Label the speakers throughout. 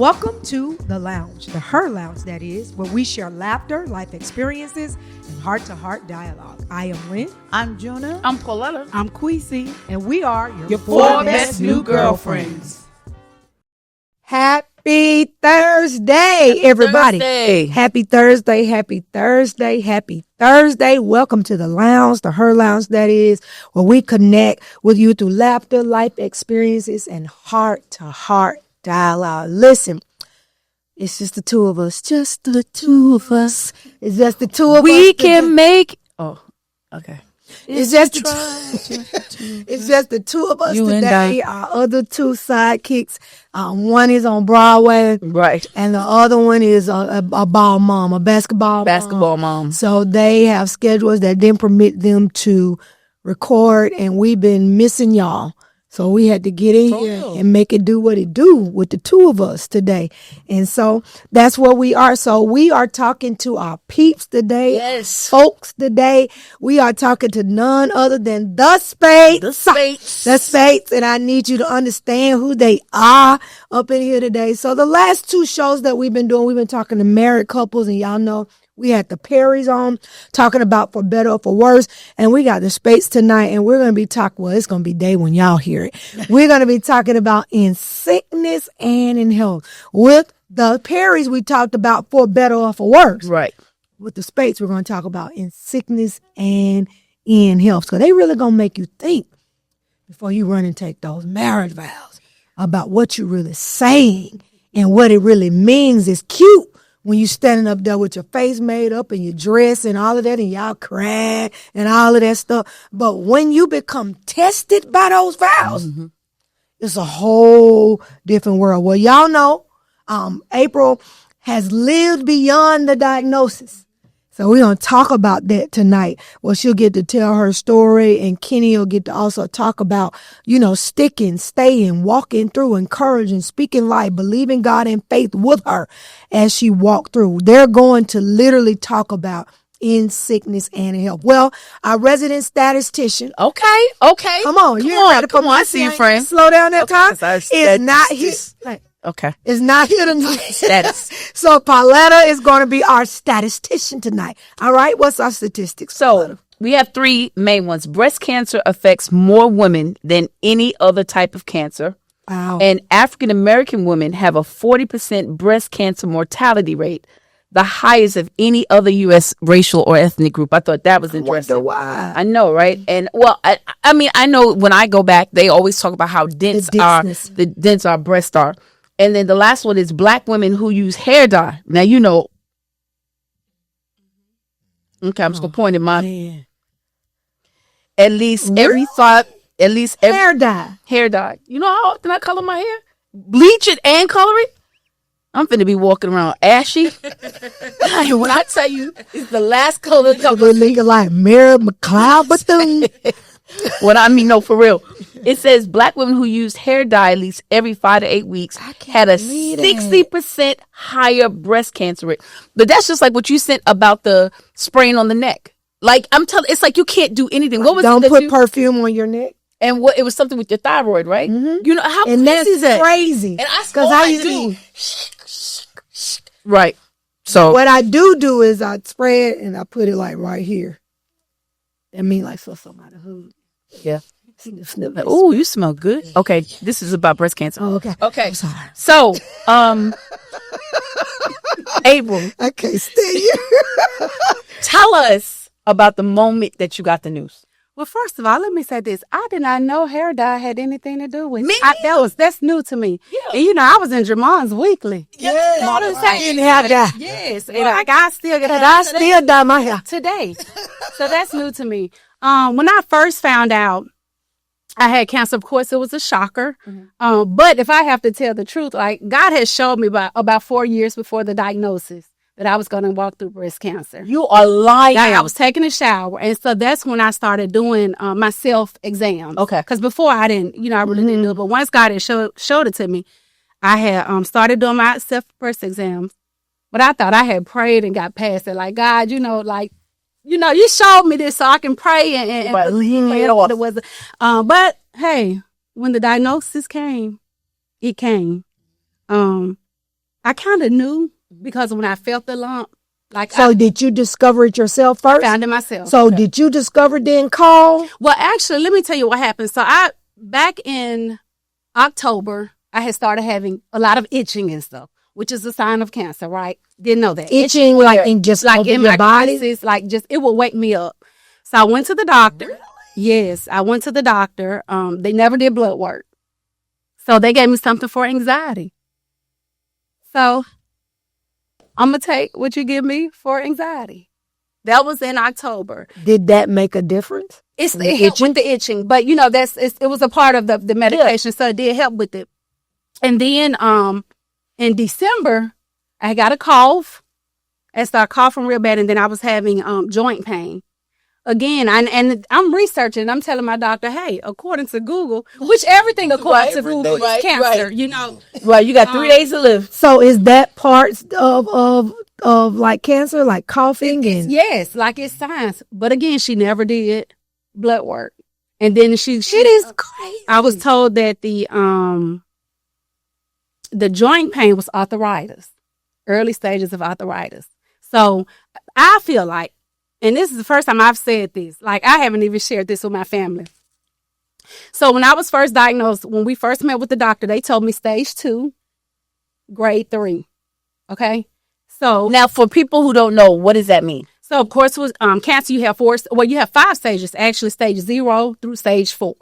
Speaker 1: Welcome to The Lounge, the Her Lounge that is, where we share laughter, life experiences, and heart-to-heart dialogue. I am Lynn.
Speaker 2: I'm Jonah.
Speaker 3: I'm Pauletta.
Speaker 1: I'm Queasy. And we are
Speaker 3: your four best new girlfriends.
Speaker 1: Happy Thursday, everybody.
Speaker 3: Thursday.
Speaker 1: Happy Thursday, happy Thursday, happy Thursday. Welcome to The Lounge, the Her Lounge that is, where we connect with you through laughter, life experiences, and heart-to-heart dialogue. Listen, it's just the two of us. Just the two of us. It's just the two of us.
Speaker 3: We can make. Oh, okay.
Speaker 1: It's just the two of us
Speaker 3: You
Speaker 1: today. Our other two sidekicks. One is on Broadway,
Speaker 3: Right.
Speaker 1: and the other one is a ball mom, a basketball
Speaker 3: mom.
Speaker 1: So they have schedules that didn't permit them to record, and we've been missing y'all. So we had to get in here and make it do what it do with the two of us today. And so that's where we are. So we are talking to our peeps today.
Speaker 3: Yes.
Speaker 1: Folks today. We are talking to none other than the Speight.
Speaker 3: The Speights.
Speaker 1: The Speights. And I need you to understand who they are up in here today. So the last two shows that we've been doing, we've been talking to married couples, and y'all know we had the Perrys on talking about for better or for worse. And we got the Speight's tonight, and we're going to be talking, well, it's going to be day when y'all hear it. We're going to be talking about in sickness and in health. With the Perrys, we talked about for better or for worse.
Speaker 3: Right.
Speaker 1: With the Speight's, we're going to talk about in sickness and in health. So they really going to make you think before you run and take those marriage vows about what you're really saying and what it really means. Is cute when you standing up there with your face made up and your dress and all of that, and y'all crying and all of that stuff. But when you become tested by those vows, it's a whole different world. Well, y'all know April has lived beyond the diagnosis. So we're going to talk about that tonight. Well, she'll get to tell her story, and Kenny will get to also talk about, sticking, staying, walking through, encouraging, speaking life, believing God in faith with her as she walked through. They're going to literally talk about in sickness and in health. Well, our resident statistician.
Speaker 3: Okay.
Speaker 1: Come on. You ready for
Speaker 3: Come on, I see you, friend.
Speaker 1: Slow down that time.
Speaker 3: It's
Speaker 1: not here.
Speaker 3: Okay.
Speaker 1: It's not here tonight.
Speaker 3: Status.
Speaker 1: So Pauletta is going to be our statistician tonight. All right. What's our statistics?
Speaker 3: So we have three main ones. Breast cancer affects more women than any other type of cancer.
Speaker 1: Wow.
Speaker 3: And African American women have a 40% breast cancer mortality rate, the highest of any other U.S. racial or ethnic group. I thought that was interesting.
Speaker 1: I wonder why.
Speaker 3: I know, right? And well, I mean, I know when I go back, they always talk about how dense our breasts are. And then the last one is black women who use hair dye. Now, okay, I'm just going to point at my,
Speaker 1: Man.
Speaker 3: At least every
Speaker 1: Hair dye.
Speaker 3: Hair dye. You know how often I color my hair? Bleach it and color it? I'm finna be walking around ashy. When I tell you, it's the last color.
Speaker 1: Looking like Mary McLeod Bethune.
Speaker 3: No, for real. It says black women who use hair dye at least every 5 to 8 weeks had a 60% higher breast cancer rate. But that's just like what you said about the spraying on the neck. Like, I'm telling, it's like you can't do anything. What was
Speaker 1: Don't put perfume on your neck.
Speaker 3: And it was something with your thyroid, right?
Speaker 1: Mm-hmm.
Speaker 3: You know how
Speaker 1: and
Speaker 3: crazy is that?
Speaker 1: Crazy.
Speaker 3: And I do. Right. So
Speaker 1: what I do is I spray it and I put it like right here. That means like so somebody hood.
Speaker 3: Yeah.
Speaker 1: Snip.
Speaker 3: Oh, you smell good. Okay, this is about breast cancer.
Speaker 1: Oh, okay.
Speaker 3: Okay.
Speaker 1: I'm sorry.
Speaker 3: So, April,
Speaker 1: I can't stand you.
Speaker 3: tell us about the moment that you got the news.
Speaker 2: Well, first of all, let me say this. I did not know hair dye had anything to do with
Speaker 3: Me?
Speaker 2: it. That's new to me.
Speaker 3: Yeah.
Speaker 2: And I was in Jermon's Weekly.
Speaker 1: Yeah.
Speaker 2: Saying?
Speaker 1: Didn't have that.
Speaker 2: Yes. And I still get
Speaker 1: And I still dye my hair.
Speaker 2: today. So that's new to me. When I first found out I had cancer, of course, it was a shocker.
Speaker 3: Mm-hmm.
Speaker 2: But if I have to tell the truth, like God had showed me about 4 years before the diagnosis that I was going to walk through breast cancer.
Speaker 3: You are lying.
Speaker 2: I was taking a shower. And so that's when I started doing my self-exams.
Speaker 3: Okay.
Speaker 2: Because before I didn't, I really didn't do it. But once God had showed it to me, I had started doing my self-breast exams. But I thought I had prayed and got past it. Like, God, you showed me this so I can pray and
Speaker 3: But
Speaker 2: pray what it was. But hey, when the diagnosis came, it came. I kind of knew because when I felt the lump, like
Speaker 1: So did you discover it yourself
Speaker 2: I
Speaker 1: first?
Speaker 2: found it myself.
Speaker 1: So did you discover then call?
Speaker 2: Well, actually, let me tell you what happened. So back in October, I had started having a lot of itching and stuff, which is a sign of cancer, right? Didn't know that.
Speaker 1: Itching like in just
Speaker 2: like
Speaker 1: over
Speaker 2: in
Speaker 1: your
Speaker 2: my
Speaker 1: body?
Speaker 2: crevices, like just it will wake me up. So I went to the doctor. Really? Yes, I went to the doctor. They never did blood work. So they gave me something for anxiety. So I'm going to take what you give me for anxiety. That was in October.
Speaker 1: Did that make a difference?
Speaker 2: It helped with the itching, but you know, it was a part of the medication, so it did help with it. And then in December, I got a cough. I started coughing real bad, and then I was having joint pain. Again, and I'm researching. I'm telling my doctor, hey, according to Google, which everything according to Google is cancer, you know.
Speaker 3: Right, you got 3 days to live.
Speaker 1: So is that parts of like cancer, like coughing and
Speaker 2: Yes, like it's signs. But again, she never did blood work. And then she
Speaker 1: it is crazy.
Speaker 2: I was told that the joint pain was arthritis, early stages of arthritis. So I feel like, and this is the first time I've said this, like I haven't even shared this with my family. So when I was first diagnosed, when we first met with the doctor, they told me stage 2, grade 3. Okay. So
Speaker 3: Now, for people who don't know, what does that mean?
Speaker 2: So of course with cancer, you have you have 5 stages, actually stage 0 through stage 4.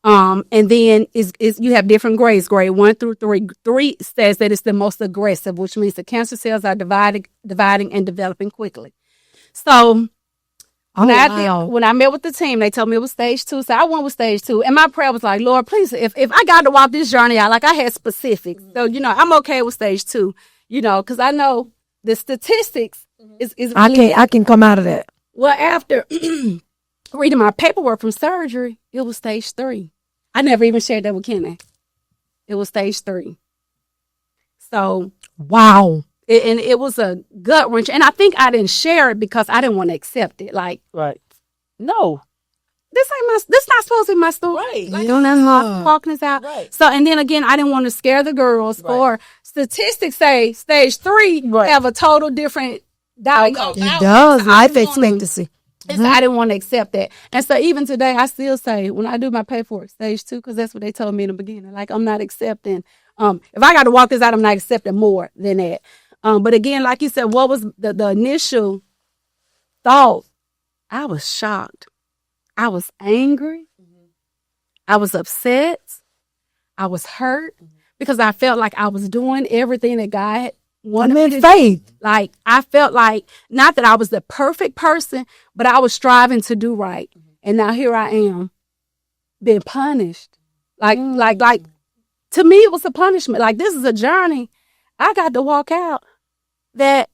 Speaker 2: And then you have different grades, grade 1 through 3. 3 says that it's the most aggressive, which means the cancer cells are dividing and developing quickly. So when I met with the team, they told me it was stage 2. So I went with stage 2. And my prayer was like, Lord, please, if I got to walk this journey out, like I had specifics. So, you know, I'm okay with stage 2, you know, because I know the statistics is really
Speaker 1: I can come out of that.
Speaker 2: Well, after reading my paperwork from surgery, it was stage 3. I never even shared that with Kenny. It was stage 3. So
Speaker 1: Wow.
Speaker 2: It was a gut wrench, and I think I didn't share it because I didn't want to accept it. Like,
Speaker 3: Right. No.
Speaker 2: this not supposed to be my story.
Speaker 3: Right.
Speaker 2: Like, you know, that's how walking this out.
Speaker 3: Right.
Speaker 2: So, and then again, I didn't want to scare the girls.
Speaker 3: Right.
Speaker 2: Or statistics say stage 3 have a total different diagnosis.
Speaker 1: It does. Life expectancy.
Speaker 2: I didn't want to accept that. And so even today, I still say, when I do my paperwork, stage 2, because that's what they told me in the beginning. Like, I'm not accepting. If I got to walk this out, I'm not accepting more than that. But again, like you said, what was the initial thought? I was shocked. I was angry. I was upset. I was hurt because I felt like I was doing everything that God wanted me to do.
Speaker 1: Faith.
Speaker 2: Like, I felt like, not that I was the perfect person, but I was striving to do right. And now here I am being punished. Like, to me, it was a punishment. Like, this is a journey I got to walk out that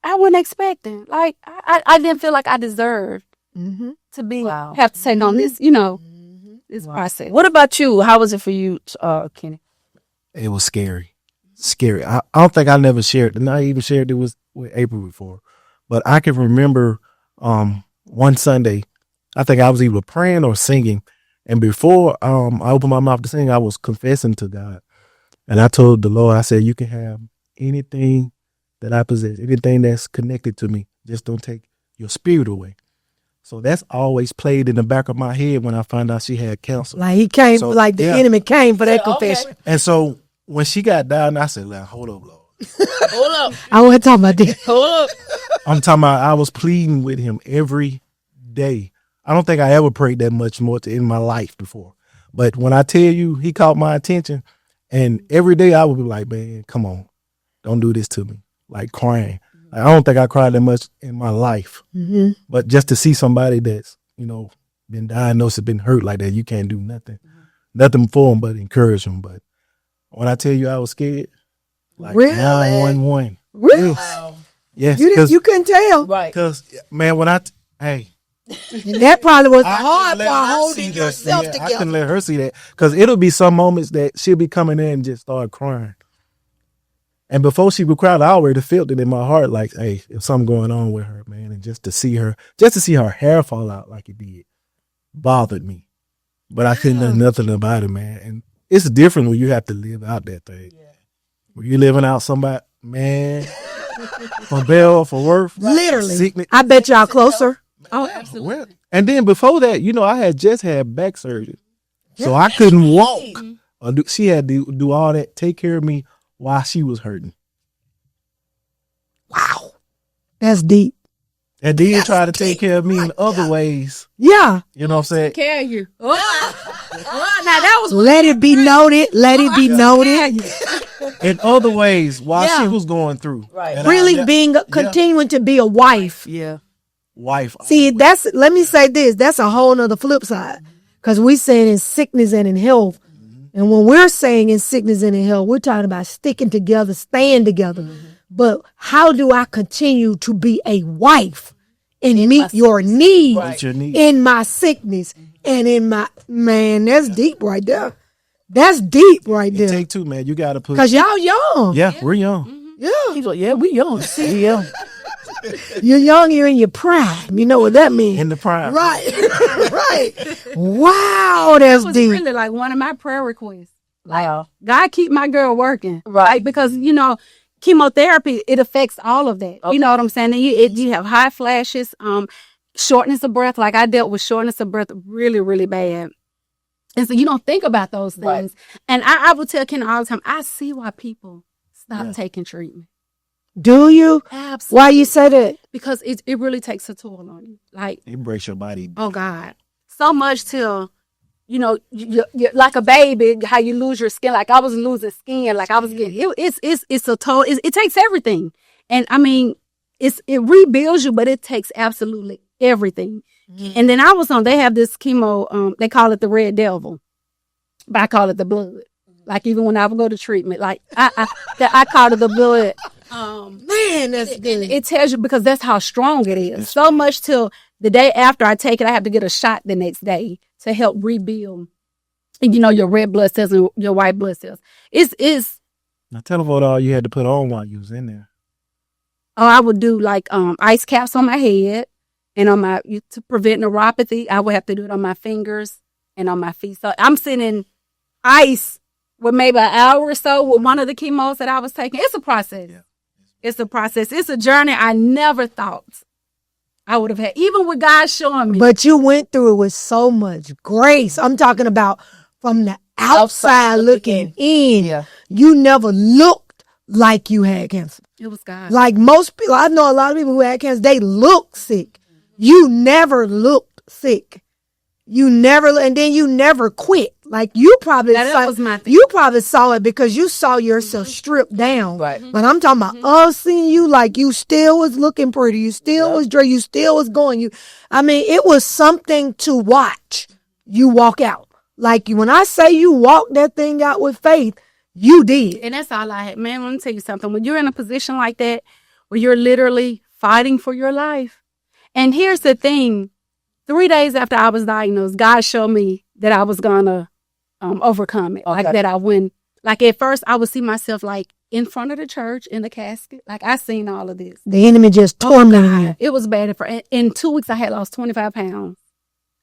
Speaker 2: I wasn't expecting. Like, I didn't feel like I deserved to be, have to take on this, you know, this process.
Speaker 3: What about you? How was it for you, Kenny?
Speaker 4: It was scary. Scary. I don't think I never shared, and I even shared it with April before. But I can remember one Sunday, I think I was either praying or singing. And before I opened my mouth to sing, I was confessing to God. And I told the Lord, I said, you can have anything that I possess, anything that's connected to me. Just don't take your spirit away. So that's always played in the back of my head when I found out she had cancer.
Speaker 1: Like he came,
Speaker 4: So,
Speaker 1: like the
Speaker 4: yeah.
Speaker 1: enemy came for that confession.
Speaker 4: And so when she got down, I said, like, hold up, Lord.
Speaker 3: Hold up.
Speaker 1: I wasn't talking about that.
Speaker 3: Hold up.
Speaker 4: I'm talking about I was pleading with him every day. I don't think I ever prayed that much more in my life before. But when I tell you, he caught my attention. And every day I would be like, man, come on. Don't do this to me. Like crying. Like, I don't think I cried that much in my life.
Speaker 1: Mm-hmm.
Speaker 4: But just to see somebody that's, you know, been diagnosed and been hurt like that, you can't do nothing. Nothing for them but encourage them. But when I tell you I was scared, like
Speaker 1: Really?
Speaker 4: 911.
Speaker 1: Really?
Speaker 4: Yes. Yes.
Speaker 1: You couldn't tell.
Speaker 3: Right.
Speaker 4: Because, man, when hey.
Speaker 1: And that probably was
Speaker 4: I
Speaker 1: hard
Speaker 4: couldn't
Speaker 1: for
Speaker 4: let her
Speaker 1: holding
Speaker 4: see that.
Speaker 1: yourself
Speaker 4: Yeah, I
Speaker 1: together.
Speaker 4: couldn't let her see that. Because it'll be some moments that she'll be coming in and just start crying. And before she would cry, I already felt it in my heart, like, hey, if something going on with her, man. And just to see her hair fall out like it did, bothered me. But I couldn't do nothing about it, man. And it's different when you have to live out that thing. Were you living out somebody, man, for Bell, for Worth?
Speaker 1: Literally.
Speaker 4: Sickness.
Speaker 1: I bet y'all closer.
Speaker 2: Oh, absolutely.
Speaker 4: Well, and then before that, I had just had back surgery. So I couldn't walk. She had to do all that, take care of me while she was hurting.
Speaker 1: Wow. That's deep.
Speaker 4: And then try to take care of me in other ways.
Speaker 1: Yeah.
Speaker 4: You know what I'm saying?
Speaker 2: Care you. Now that was
Speaker 1: Let it be noted. Let it be noted.
Speaker 4: In other ways while
Speaker 1: Yeah.
Speaker 4: she was going through.
Speaker 3: Right.
Speaker 4: And
Speaker 1: Really
Speaker 4: I-
Speaker 1: continuing to be a wife.
Speaker 3: Yeah.
Speaker 4: wife.
Speaker 1: See, let me say this. That's a whole nother flip side. Because we saying in sickness and in health. And when we're saying in sickness and in health, we're talking about sticking together, staying together. But how do I continue to be a wife and meet your needs
Speaker 4: Meet your needs.
Speaker 1: in my sickness and in my, man, that's deep right there. That's deep right there.
Speaker 4: Take two, man. You got to put.
Speaker 1: Because y'all young.
Speaker 4: Yeah, we're young.
Speaker 1: Yeah.
Speaker 3: He's like, yeah, we young. See, yeah.
Speaker 1: You're young, you're in your prime. You know what that means.
Speaker 4: In the prime.
Speaker 1: Right. Right. Wow, that's
Speaker 2: It was
Speaker 1: deep.
Speaker 2: really like one of my prayer requests.
Speaker 3: Wow.
Speaker 2: God keep my girl working.
Speaker 3: Right.
Speaker 2: Like, because, chemotherapy, it affects all of that. You know what I'm saying? And you have high flashes, shortness of breath. Like I dealt with shortness of breath really, really bad. And so you don't think about those things.
Speaker 3: Right.
Speaker 2: And I would tell Ken all the time, I see why people stop taking treatment.
Speaker 1: Do you?
Speaker 2: Absolutely.
Speaker 1: Why you say that?
Speaker 2: Because it really takes a toll on you. Like,
Speaker 4: Embrace your body.
Speaker 2: oh God, so much till, you're like a baby, how you lose your skin. Like I was losing skin, like I was getting, it's a toll. It takes everything. And I mean, it rebuilds you, but it takes absolutely everything. And then they have this chemo, they call it the red devil, but I call it the blood. Like even when I would go to treatment, like I call it the blood.
Speaker 1: Man, that's good.
Speaker 2: It tells you, because that's how strong it is. So much till the day after I take it, I have to get a shot the next day to help rebuild, your red blood cells and your white blood cells. It's
Speaker 4: Now tell them what all you had to put on while you was in there.
Speaker 2: I would do like ice caps on my head and on to prevent neuropathy. I would have to do it on my fingers and on my feet. So I'm sitting in ice with maybe an hour or so with one of the chemos that I was taking. It's a process. Yeah. It's a process. It's a journey I never thought I would have had, even with God showing me.
Speaker 1: But you went through it with so much grace. I'm talking about from the outside looking in.
Speaker 3: Yeah.
Speaker 1: You never looked like you had cancer.
Speaker 2: It was God.
Speaker 1: Like most people, I know a lot of people who had cancer, they look sick. You never looked sick. And then you never quit. Like you probably
Speaker 2: that was my thing.
Speaker 1: You probably saw it because you saw yourself stripped down.
Speaker 3: Right.
Speaker 1: But I'm talking about us seeing you like you still was looking pretty. You still was dressed. You still was going. It was something to watch you walk out. Like when I say you walked that thing out with faith, you did.
Speaker 2: And that's all I had. Man, let me tell you something. When you're in a position like that, where you're literally fighting for your life. And here's the thing. 3 days after I was diagnosed, God showed me that I was going to overcome it. Okay. Like that I win. Like at first, I would see myself like in front of the church in the casket. Like I seen all of this.
Speaker 1: The enemy just tormenting you.
Speaker 2: It was bad. In 2 weeks, I had lost 25 pounds.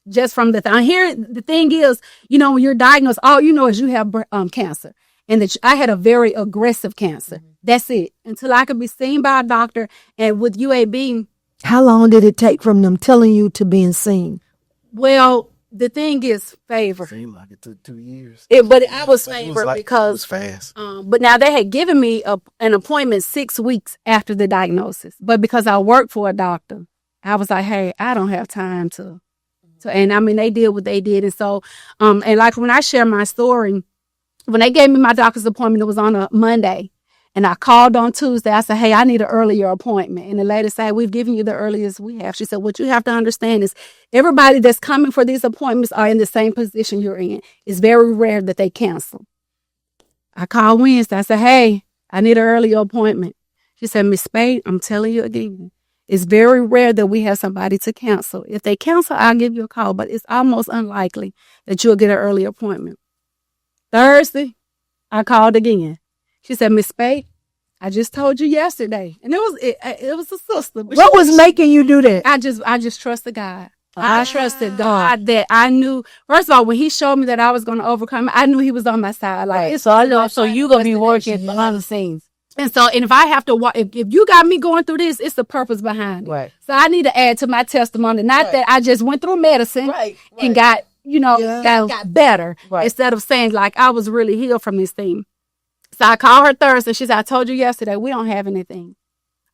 Speaker 2: Just from the thing. Here, the thing is, when you're diagnosed, all you know is you have cancer. And I had a very aggressive cancer. Mm-hmm. That's it. Until I could be seen by a doctor. And with UAB.
Speaker 1: How long did it take from them telling you to being seen?
Speaker 2: Well, the thing is favor.
Speaker 4: Seemed like it took 2 years.
Speaker 2: But I was favored because
Speaker 4: it was fast.
Speaker 2: But now they had given me an appointment 6 weeks after the diagnosis. But because I worked for a doctor, I was like, hey, I don't have time to. And I mean, they did what they did. And so, and like when I share my story, when they gave me my doctor's appointment, it was on a Monday. And I called on Tuesday. I said, hey, I need an earlier appointment. And the lady said, we've given you the earliest we have. She said, what you have to understand is everybody that's coming for these appointments are in the same position you're in. It's very rare that they cancel. I called Wednesday. I said, hey, I need an earlier appointment. She said, Miss Speight, I'm telling you again, it's very rare that we have somebody to cancel. If they cancel, I'll give you a call, but it's almost unlikely that you'll get an early appointment. Thursday, I called again. She said, Miss Speight, I just told you yesterday. And it was a sister.
Speaker 1: What was making you do that?
Speaker 2: I just trusted God. I trusted God that I knew. First of all, when He showed me that I was going to overcome it, I knew He was on my side. Like,
Speaker 3: So I know. So you gonna be working behind the scenes.
Speaker 2: and if I have to walk, if you got me going through this, it's the purpose behind it.
Speaker 3: Right.
Speaker 2: So I need to add to my testimony, not that I just went through medicine and got, got better, instead of saying like I was really healed from this thing. So I called her Thursday. She said, I told you yesterday, we don't have anything.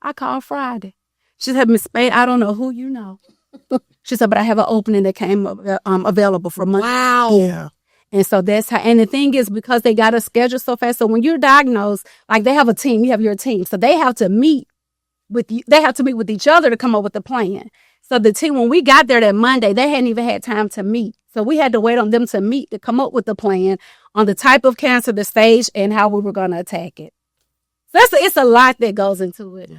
Speaker 2: I called Friday. She said, Miss Speight, I don't know who you know. She said, but I have an opening that came available for Monday.
Speaker 1: Wow.
Speaker 4: Yeah.
Speaker 2: And so that's how, and the thing is, because they got a schedule so fast. So when you're diagnosed, like they have a team, you have your team. So they have to meet with you. They have to meet with each other to come up with a plan. So the team, when we got there that Monday, they hadn't even had time to meet. So we had to wait on them to meet to come up with the plan on the type of cancer, the stage, and how we were going to attack it. So it's a lot that goes into it. Yeah.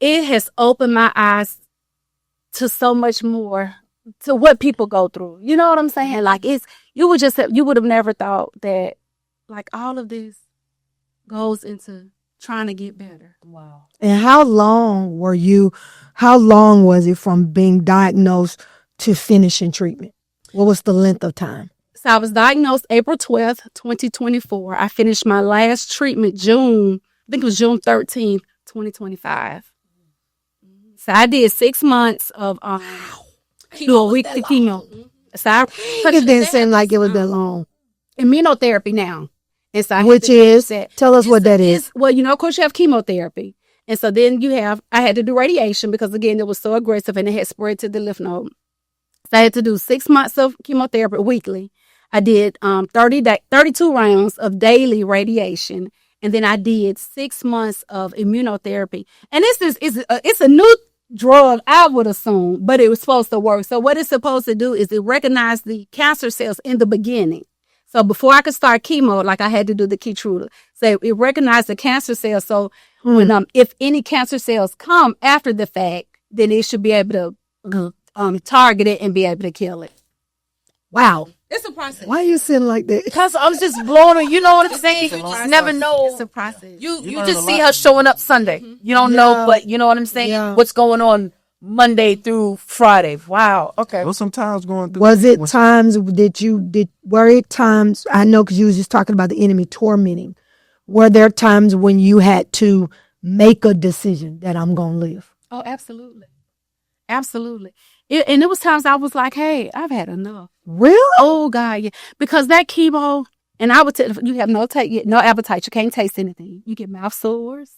Speaker 2: It has opened my eyes to so much more, to what people go through. You know what I'm saying? Like you would have never thought that like all of this goes into trying to get better.
Speaker 3: Wow.
Speaker 1: And how long was it from being diagnosed to finishing treatment? What was the length of time?
Speaker 2: So I was diagnosed April 12th, 2024. I finished my last treatment June 13th, 2025. So I did 6 months of do a weekly chemo. So
Speaker 1: It didn't seem like it was that long.
Speaker 2: Immunotherapy now. And so
Speaker 1: Which is, tell us what that is.
Speaker 2: Well, of course you have chemotherapy. And so then I had to do radiation because again, it was so aggressive and it had spread to the lymph node. So I had to do 6 months of chemotherapy weekly. I did 32 rounds of daily radiation. And then I did 6 months of immunotherapy. And it's a new drug, I would assume, but it was supposed to work. So what it's supposed to do is it recognize the cancer cells in the beginning. So before I could start chemo, like I had to do the Keytruda. So it recognized the cancer cells. So when if any cancer cells come after the fact, then it should be able to target it and be able to kill it.
Speaker 1: Wow.
Speaker 2: It's a process.
Speaker 1: Why are you sitting like that?
Speaker 3: Because I was just blown away. You know what I'm saying? You just never know.
Speaker 2: It's a process.
Speaker 3: You just see her showing up Sunday. You don't know, but you know what I'm saying?
Speaker 1: Yeah.
Speaker 3: What's going on Monday through Friday. Wow. Okay.
Speaker 4: Well, sometimes going through.
Speaker 1: Was it times were it times, I know because you was just talking about the enemy tormenting. Were there times when you had to make a decision that I'm going to live?
Speaker 2: Oh, absolutely. Absolutely. And it was times I was like, hey, I've had enough.
Speaker 1: Really?
Speaker 2: Oh, God, yeah. Because that chemo, and I would tell you have no appetite. You can't taste anything. You get mouth sores.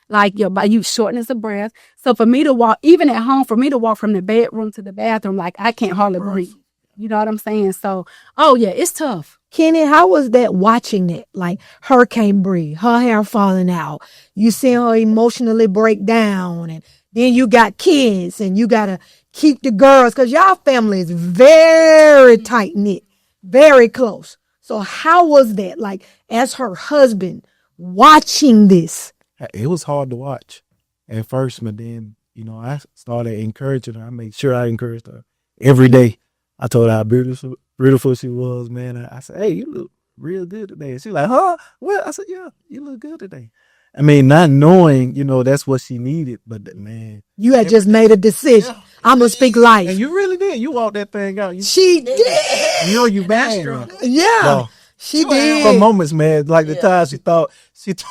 Speaker 2: Like you shortness of breath. So for me to walk, even at home, for me to walk from the bedroom to the bathroom, like I can't hardly breathe. You know what I'm saying? So, oh yeah, it's tough.
Speaker 1: Kenny, how was that watching it? Like her can't breathe, her hair falling out. You see her emotionally break down, and then you got kids and you got to keep the girls because y'all family is very tight knit, very close. So how was that? Like as her husband watching this?
Speaker 4: It was hard to watch at first, but then, I started encouraging her. I made sure I encouraged her every day. I told her how beautiful she was, man. I said, hey, you look real good today. And she was like, huh? Well, I said, yeah, you look good today. I mean, not knowing, that's what she needed, but man.
Speaker 1: You had just made a decision. Yeah. I'm going to speak life.
Speaker 4: And you really did. You walked that thing out.
Speaker 1: She did.
Speaker 4: You bad.
Speaker 1: Yeah.
Speaker 4: Well,
Speaker 1: she did.
Speaker 4: For moments, man, like the time she told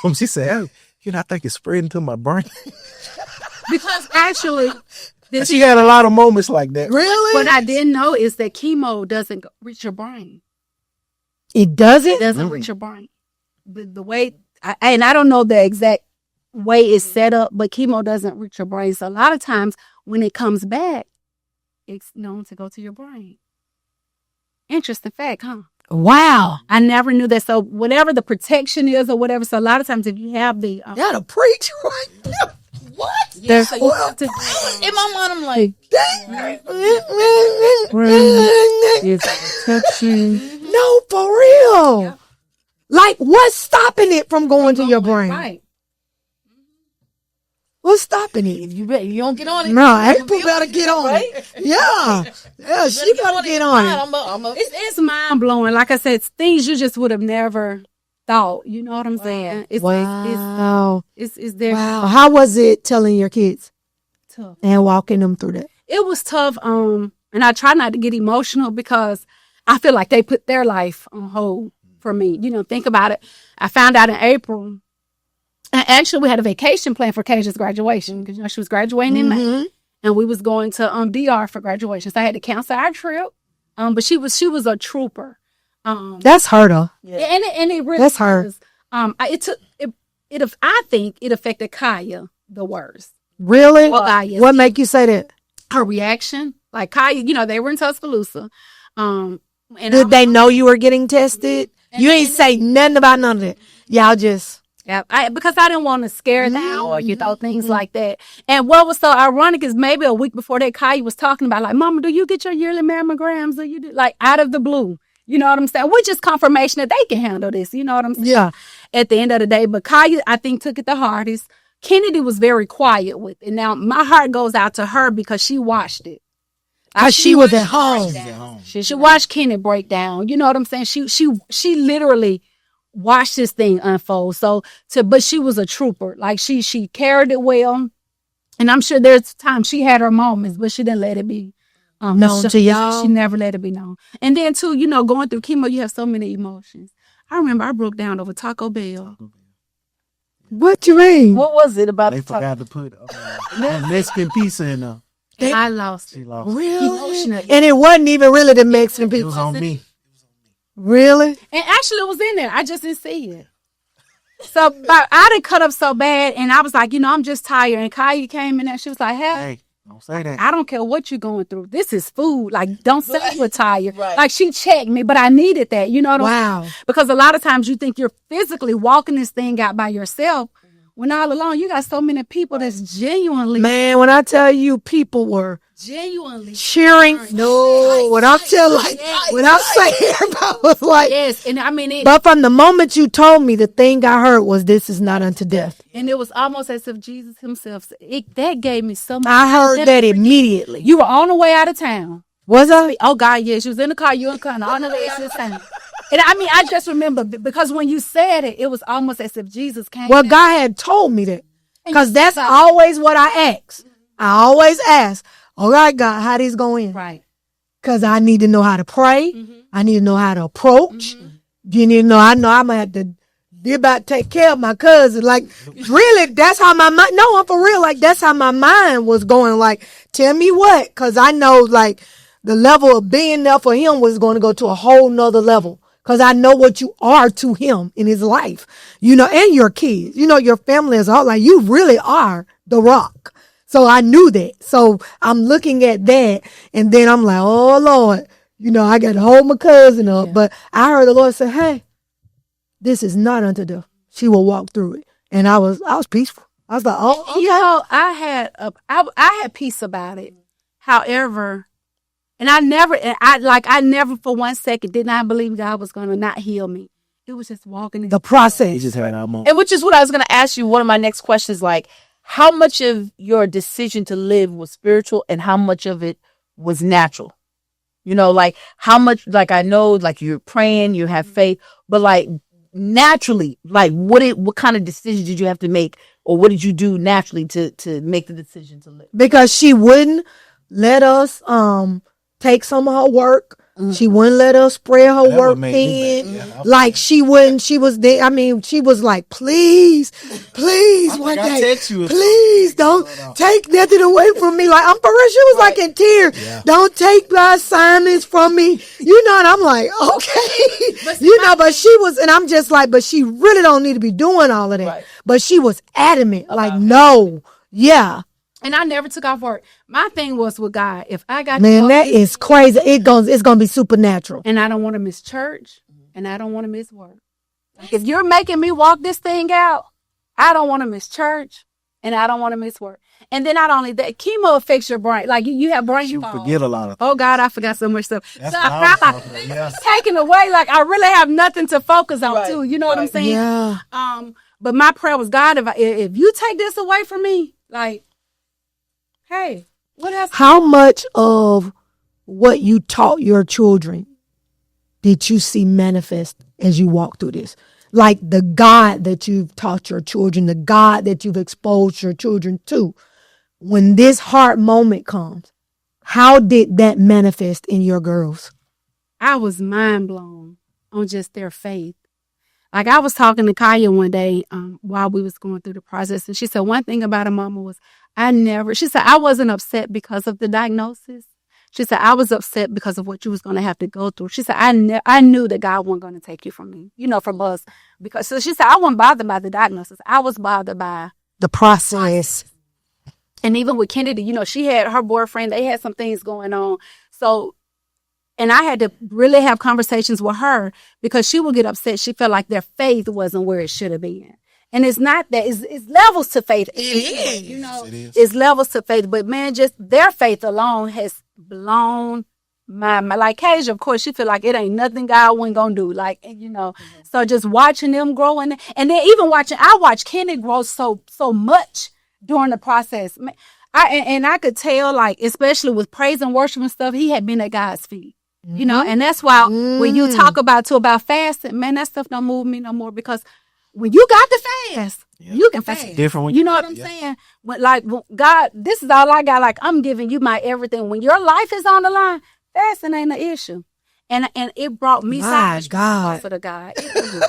Speaker 4: me, she said, I think it's spreading to my brain.
Speaker 2: Because actually,
Speaker 4: she had a lot of moments like that.
Speaker 1: Really?
Speaker 2: What I didn't know is that chemo doesn't reach your brain.
Speaker 1: It doesn't?
Speaker 2: It doesn't reach your brain. The way, and I don't know the exact way it's set up, but chemo doesn't reach your brain. So a lot of times when it comes back, it's known to go to your brain. Interesting fact, huh?
Speaker 1: Wow.
Speaker 2: I never knew that. So whatever the protection is or whatever, so a lot of times if you have the...
Speaker 1: you gotta preach right now. What?
Speaker 2: Yeah,
Speaker 3: so in my mind, I'm like...
Speaker 1: No, for real. Yeah. Like, what's stopping it from going to your brain?
Speaker 2: Right.
Speaker 1: What's stopping it?
Speaker 3: You don't get on it.
Speaker 1: No, April better get on it. Yeah. Yeah, she better get on it.
Speaker 2: It's mind blowing. Like I said, things you just would have never thought. You know what I'm saying?
Speaker 1: Wow.
Speaker 2: It's there.
Speaker 1: Wow. How was it telling your kids?
Speaker 2: Tough.
Speaker 1: And walking them through that?
Speaker 2: it was tough. And I try not to get emotional because I feel like they put their life on hold for me. You know, think about it. I found out in April. And actually, we had a vacation plan for Kaja's graduation because, you know, she was graduating in May. And we was going to DR for graduation. So I had to cancel our trip. But she was a trooper.
Speaker 1: That's her though.
Speaker 2: Yeah. And it really
Speaker 1: That's her.
Speaker 2: was. I think it affected Kaya the worst.
Speaker 1: Really?
Speaker 2: Well, Kaya,
Speaker 1: what make you say that?
Speaker 2: her reaction? Like Kaya, you know, they were in Tuscaloosa. And
Speaker 1: Did they know you were getting tested? You ain't say nothing about none of that. Y'all just.
Speaker 2: Yeah, because I didn't want to scare them or, you know, things like that. And what was so ironic is maybe a week before that, Kaya was talking about, like, Mama, do you get your yearly mammograms? Or you do, like, out of the blue? You know what I'm saying? Which is confirmation that they can handle this. You know what I'm saying?
Speaker 1: Yeah.
Speaker 2: At the end of the day. But Kaya, I think, took it the hardest. Kennedy was very quiet with it. Now, my heart goes out to her because she watched it.
Speaker 1: Because she was at home.
Speaker 2: She watched Kennedy break down. You know what I'm saying? She literally watched this thing unfold. But she was a trooper. Like she carried it well. And I'm sure there's times she had her moments, but she didn't let it be
Speaker 1: known to y'all.
Speaker 2: She never let it be known. And then too, you know, going through chemo, you have so many emotions. I remember I broke down over Taco Bell.
Speaker 1: What you mean?
Speaker 3: What was it about?
Speaker 5: They forgot to put Mexican pizza in there.
Speaker 2: I lost
Speaker 5: She
Speaker 2: it.
Speaker 5: lost.
Speaker 1: Really?
Speaker 2: Emotionally.
Speaker 1: And it wasn't even really the Mexican
Speaker 5: It
Speaker 1: people.
Speaker 5: was on me.
Speaker 1: Really?
Speaker 2: And actually, it was in there. I just didn't see it. So, but I done cut up so bad, and I was like, you know, I'm just tired. And Kaya came in there. She was like, hey,
Speaker 5: Hey, don't say that.
Speaker 2: I don't care what you're going through. This is food. Like, don't say you're tired.
Speaker 3: Right.
Speaker 2: Like, she checked me, but I needed that. You know what I'm
Speaker 1: Wow.
Speaker 2: saying? Because a lot of times you think you're physically walking this thing out by yourself. When all alone, you got so many people that's genuinely
Speaker 1: Man, when I tell you people were
Speaker 2: genuinely
Speaker 1: cheering, no, what I'm telling, like, what I'm saying, everybody was like,
Speaker 2: yes. And I mean,
Speaker 1: but from the moment you told me, the thing I heard was, this is not unto death.
Speaker 2: and it was almost as if Jesus himself said, that gave me so much.
Speaker 1: I heard that immediately.
Speaker 2: You were on the way out of town.
Speaker 1: Was I?
Speaker 2: Oh, God, yes. You was in the car. You were in the car. And all the way out of town. And I mean, I just remember because when you said it, it was almost as if Jesus came.
Speaker 1: Well,
Speaker 2: down.
Speaker 1: God had told me that.
Speaker 2: And
Speaker 1: Because
Speaker 2: you
Speaker 1: that's
Speaker 2: said-
Speaker 1: always what I ask. I always ask, all right, God, how these going?
Speaker 2: Right.
Speaker 1: Because I need to know how to pray. I need to know how to approach. You need to know I'm going to have to be about to take care of my cousin. Like, really, that's how my mind, no, I'm for real. Like, that's how my mind was going. Like, tell me what? Because I know, like, the level of being there for him was going to go to a whole nother level. Because I know what you are to him in his life, you know, and your kids, you know, your family is all like, you really are the rock. So I knew that. So I'm looking at that and then I'm like, oh Lord, you know, I got to hold my cousin up.
Speaker 2: Yeah.
Speaker 1: But I heard the Lord say, hey, this is not unto death. She will walk through it. And I was peaceful. I was like, oh, okay.
Speaker 2: You know, I had peace about it. However, and I never for 1 second did not believe God was going to not heal me. It was just walking.
Speaker 1: The process.
Speaker 5: He just had our moment.
Speaker 3: And which is what I was going to ask you. One of my next questions, like, how much of your decision to live was spiritual and how much of it was natural? You know, like how much, like I know, like you're praying, you have faith, but like naturally, like what kind of decision did you have to make, or what did you do naturally to make the decision to live?
Speaker 1: Because she wouldn't let us take some of her work. She wouldn't let us spread her
Speaker 5: That
Speaker 1: work
Speaker 5: would make me
Speaker 1: thin.
Speaker 5: mad. Yeah,
Speaker 1: Like she wouldn't. She was there. I mean, she was like, please,
Speaker 5: I
Speaker 1: one
Speaker 5: think I
Speaker 1: day,
Speaker 5: text you or
Speaker 1: please don't take nothing away from me. Like I'm for real. She was like in tears.
Speaker 5: Yeah.
Speaker 1: Don't take my assignments from me. You know, and I'm like, okay, you know. But she was, and I'm just like, but she really don't need to be doing all of that.
Speaker 3: Right.
Speaker 1: But she was adamant, like, no, yeah.
Speaker 2: And I never took off work. My thing was with God. If I got to
Speaker 1: Man,
Speaker 2: walk
Speaker 1: that
Speaker 2: this-
Speaker 1: is crazy. It's gonna be supernatural.
Speaker 2: and I don't want to miss church, and I don't want to miss work. Like, if you're making me walk this thing out, I don't want to miss church, and I don't want to miss work. And then not only that, chemo affects your brain. Like you have brain
Speaker 5: You
Speaker 2: fog.
Speaker 5: forget a lot of
Speaker 2: Oh God, I forgot so much stuff.
Speaker 5: That's
Speaker 2: So
Speaker 5: what I was
Speaker 2: I'm
Speaker 5: talking about. Yes.
Speaker 2: taken away. Like I really have nothing to focus on
Speaker 3: Right,
Speaker 2: too. You know what I'm
Speaker 3: right.
Speaker 2: saying?
Speaker 1: Yeah.
Speaker 2: But my prayer was, God, if you take this away from me, like, hey, what else?
Speaker 1: How much of what you taught your children did you see manifest as you walk through this? Like the God that you've taught your children, the God that you've exposed your children to. When this hard moment comes, How did that manifest in your girls?
Speaker 2: I was mind blown on just their faith. Like I was talking to Kaya one day while we was going through the process, and she said one thing about her mama was she said I wasn't upset because of the diagnosis. She said I was upset because of what you was going to have to go through. She said I knew that God wasn't going to take you from me, from us, because so she said I wasn't bothered by the diagnosis. I was bothered by
Speaker 1: The process.
Speaker 2: and even with Kennedy, she had her boyfriend. They had some things going on, so. And I had to really have conversations with her because she would get upset. She felt like their faith wasn't where it should have been. And it's not that. It's levels to faith.
Speaker 4: It is.
Speaker 2: It's levels to faith. But, man, just their faith alone has blown my like Kasia, of course, she feel like it ain't nothing God wasn't going to do. Like, so just watching them grow. And then even I watched Kenny grow so much during the process. I could tell, like, especially with praise and worship and stuff, he had been at God's feet. And that's why when you talk about fasting, man, that stuff don't move me no more because when you got to fast, you can fast.
Speaker 4: Different when
Speaker 2: you know what I'm saying? When God, this is all I got. Like I'm giving you my everything. When your life is on the line, fasting ain't an issue. And it brought me
Speaker 1: My God.
Speaker 2: for the God.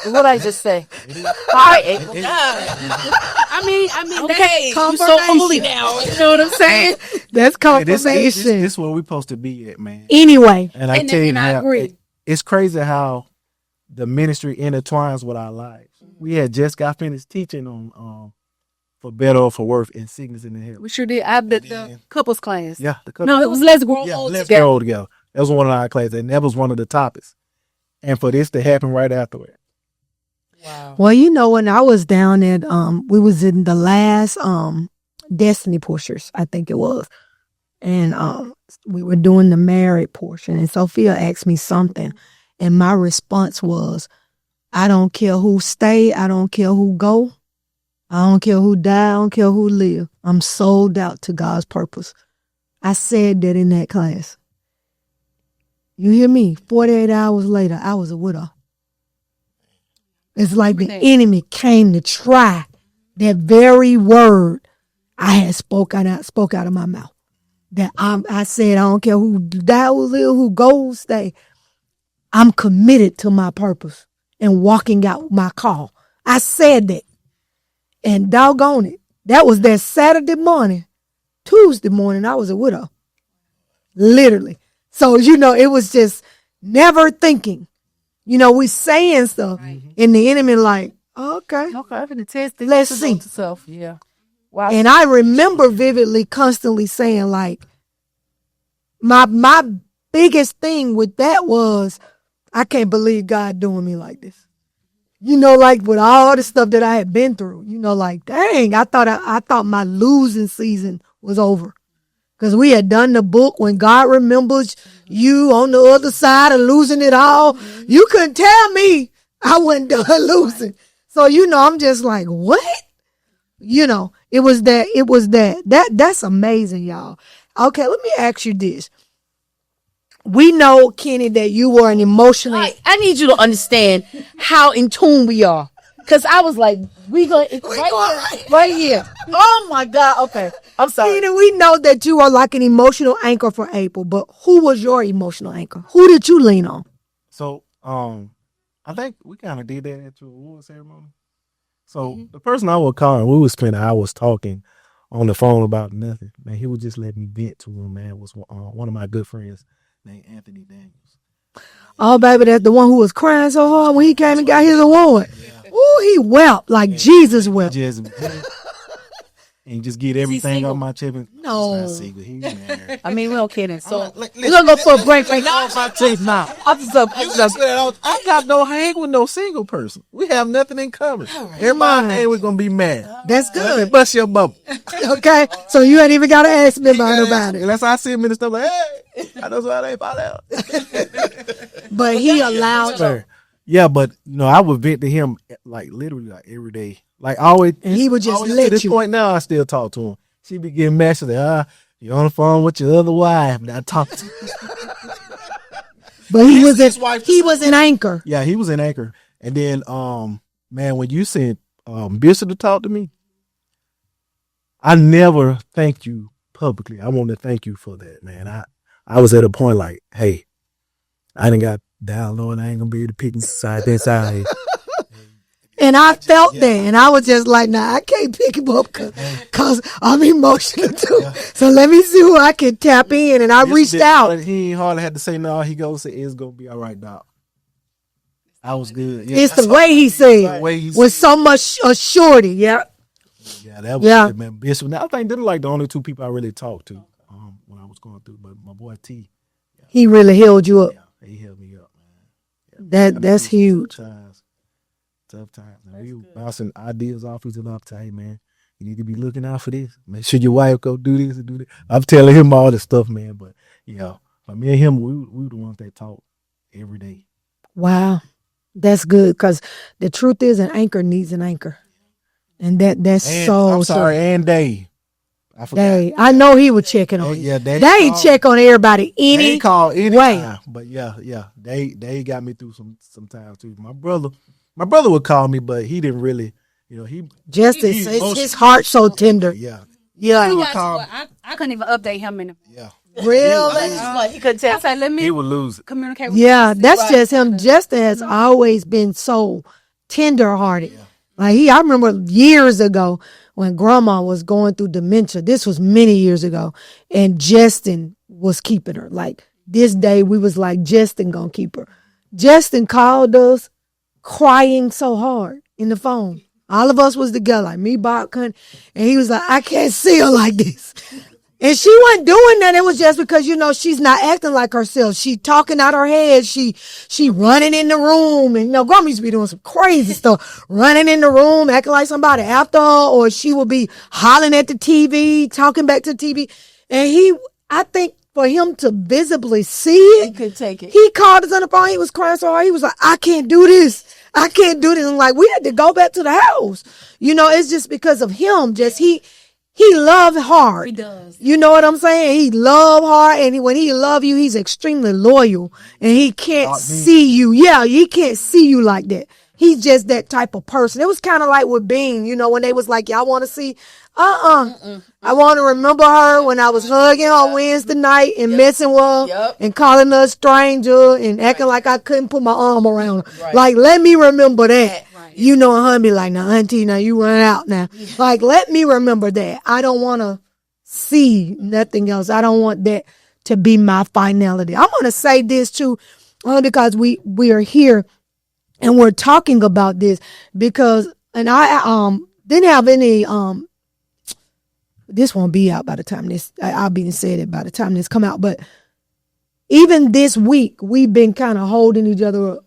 Speaker 3: What I just say? All right, April.
Speaker 2: I mean,
Speaker 3: Okay, you so humbly now. You know what I'm saying?
Speaker 1: That's
Speaker 4: Hey, this
Speaker 1: confirmation.
Speaker 4: is where we're supposed to be at, man.
Speaker 1: Anyway,
Speaker 4: And I
Speaker 2: And-
Speaker 4: tell you
Speaker 2: and I
Speaker 4: how
Speaker 2: agree.
Speaker 4: it's crazy how the ministry intertwines with our lives. We had just got finished teaching on for better or for worse in sickness and in health.
Speaker 2: We sure did. I did the couples class.
Speaker 4: Yeah,
Speaker 2: No, it was Let's Grow
Speaker 4: yeah,
Speaker 2: Old
Speaker 4: let's
Speaker 2: Together.
Speaker 4: go together. That was one of our classes, and that was one of the topics. And for this to happen right afterward.
Speaker 3: Wow.
Speaker 1: well, when I was down at we was in the last Destiny Pushers, I think it was. And we were doing the married portion, and Sophia asked me something, and my response was, I don't care who stay, I don't care who go, I don't care who die, I don't care who live. I'm sold out to God's purpose. I said that in that class. You hear me? 48 hours later, I was a widow. It's like the enemy came to try that very word I had spoke out of my mouth. That I said, I don't care who die, who live, who go, who stay. I'm committed to my purpose and walking out my call. I said that. And doggone it. That was that Saturday morning. Tuesday morning, I was a widow. Literally. So, it was just never thinking. We saying stuff and the enemy like, okay,
Speaker 3: Okay, I'm gonna test this.
Speaker 1: Let's see.
Speaker 3: Self. Yeah. Wow.
Speaker 1: And I remember vividly constantly saying like, my biggest thing with that was, I can't believe God doing me like this. Like with all the stuff that I had been through, like, dang, I thought my losing season was over. Because we had done the book, When God Remembers You on the Other Side of Losing It All. You couldn't tell me I wasn't done losing. So, I'm just like, what? It was that. That's amazing, y'all. Okay, let me ask you this. We know, Kenny, that you were an emotional.
Speaker 3: I need you to understand how in tune we are. Because I was like, right here. Oh, my God. Okay. I'm sorry.
Speaker 1: Kenny, we know that you are like an emotional anchor for April, but who was your emotional anchor? Who did you lean on?
Speaker 4: So, I think we kind of did that at your award ceremony. So the person I would call, and we would spend hours talking on the phone about nothing. Man, he would just let me vent to him. Man, was one of my good friends named Anthony Daniels.
Speaker 1: Oh, baby, that's the one who was crying so hard when he came and got his award. Ooh, he wept like Jesus wept.
Speaker 4: Just and just get everything off my chest.
Speaker 1: No.
Speaker 4: It's not secret. He's married.
Speaker 3: I mean, we don't kidding. So
Speaker 4: We're
Speaker 3: gonna go for a break right now.
Speaker 4: off my chest now. I got no hang with no single person. We have nothing in common. Everybody ain't we gonna be mad.
Speaker 1: That's good.
Speaker 4: Bust your bubble.
Speaker 1: Okay, so you ain't even got to ask me about it.
Speaker 4: Unless I see him in the stuff like, hey, I know why they fall out.
Speaker 1: But he allowed
Speaker 4: Sure. Yeah, but I would vent to him like literally like every day. Like always,
Speaker 1: and he would just
Speaker 4: always to
Speaker 1: let
Speaker 4: this
Speaker 1: you.
Speaker 4: point now, I still talk to him. She be getting mad. She's like, you're on the phone with your other wife. And I talk to
Speaker 1: But he was an anchor.
Speaker 4: Yeah, he was an anchor. And then, man, when you sent Bishop to talk to me, I never thanked you publicly, I want to thank you for that, man. I was at a point like, hey, I done got download. I ain't gonna be able to pick side that side.
Speaker 1: And I felt that, and I was just like, nah, I can't pick him up because I'm emotional too. So let me see who I can tap in. And I reached out.
Speaker 4: He ain't hardly had to say no. He goes, it's gonna be all right, Doc. I was good. Yeah,
Speaker 1: it's the way he said with so much surety. Yeah.
Speaker 4: Yeah, that was man. Bishop. I think they're like the only two people I really talked to when I was going through. But my boy T,
Speaker 1: he really held you up.
Speaker 4: Yeah, he held me up, man.
Speaker 1: That's huge.
Speaker 4: Tough times. We were bouncing ideas off each other. Hey, man, you need to be looking out for this. Make sure your wife go do this and do that. I'm telling him all this stuff, man. But but me and him, we were the ones that talk every day.
Speaker 1: Wow, that's good because the truth is, an anchor needs an anchor, and that's
Speaker 4: and,
Speaker 1: so.
Speaker 4: I'm sorry, and Dave. I forgot.
Speaker 1: Dave, I know he was checking on you.
Speaker 4: Yeah,
Speaker 1: they check on everybody any way.
Speaker 4: But they got me through some times too. My brother would call me, but he didn't really, his heart so tender. Yeah.
Speaker 2: He would call. I couldn't even update him in.
Speaker 1: Really?
Speaker 2: He could tell. I said, let me.
Speaker 4: He would lose it.
Speaker 2: Communicate. With
Speaker 1: that's just him. Justin has always been so tender-hearted. I remember years ago when Grandma was going through dementia. This was many years ago, and Justin was keeping her. Like this day, we was like, Justin gonna keep her. Justin called us, crying so hard in the phone. All of us was together, like me, Bob, and he was like, I can't see her like this. And she wasn't doing that. It was just because, she's not acting like herself. She talking out her head. She running in the room. And, Grandma used to be doing some crazy stuff. Running in the room, acting like somebody after her. Or she would be hollering at the TV, talking back to the TV. And I think for him to visibly see it.
Speaker 3: He could take it.
Speaker 1: He called us on the phone. He was crying so hard. He was like, I can't do this. I can't do this. And we had to go back to the house. It's just because of him. He loved hard.
Speaker 2: He does.
Speaker 1: You know what I'm saying? He loved hard, and when he love you, he's extremely loyal, and he can't see you. Yeah, he can't see you like that. He's just that type of person. It was kind of like with Bean, when they was like, y'all want to see? I want to remember her when I was hugging her Wednesday night and messing with her and calling her a stranger and acting like I couldn't put my arm around her. Right. Like, let me remember that. Right. And her be like, now, auntie, now you run out now. Like, let me remember that. I don't want to see nothing else. I don't want that to be my finality. I'm going to say this too, only because we are here and we're talking about this because, and I didn't have any, this won't be out by the time I'll be said it by the time this come out. But even this week, we've been kind of holding each other up,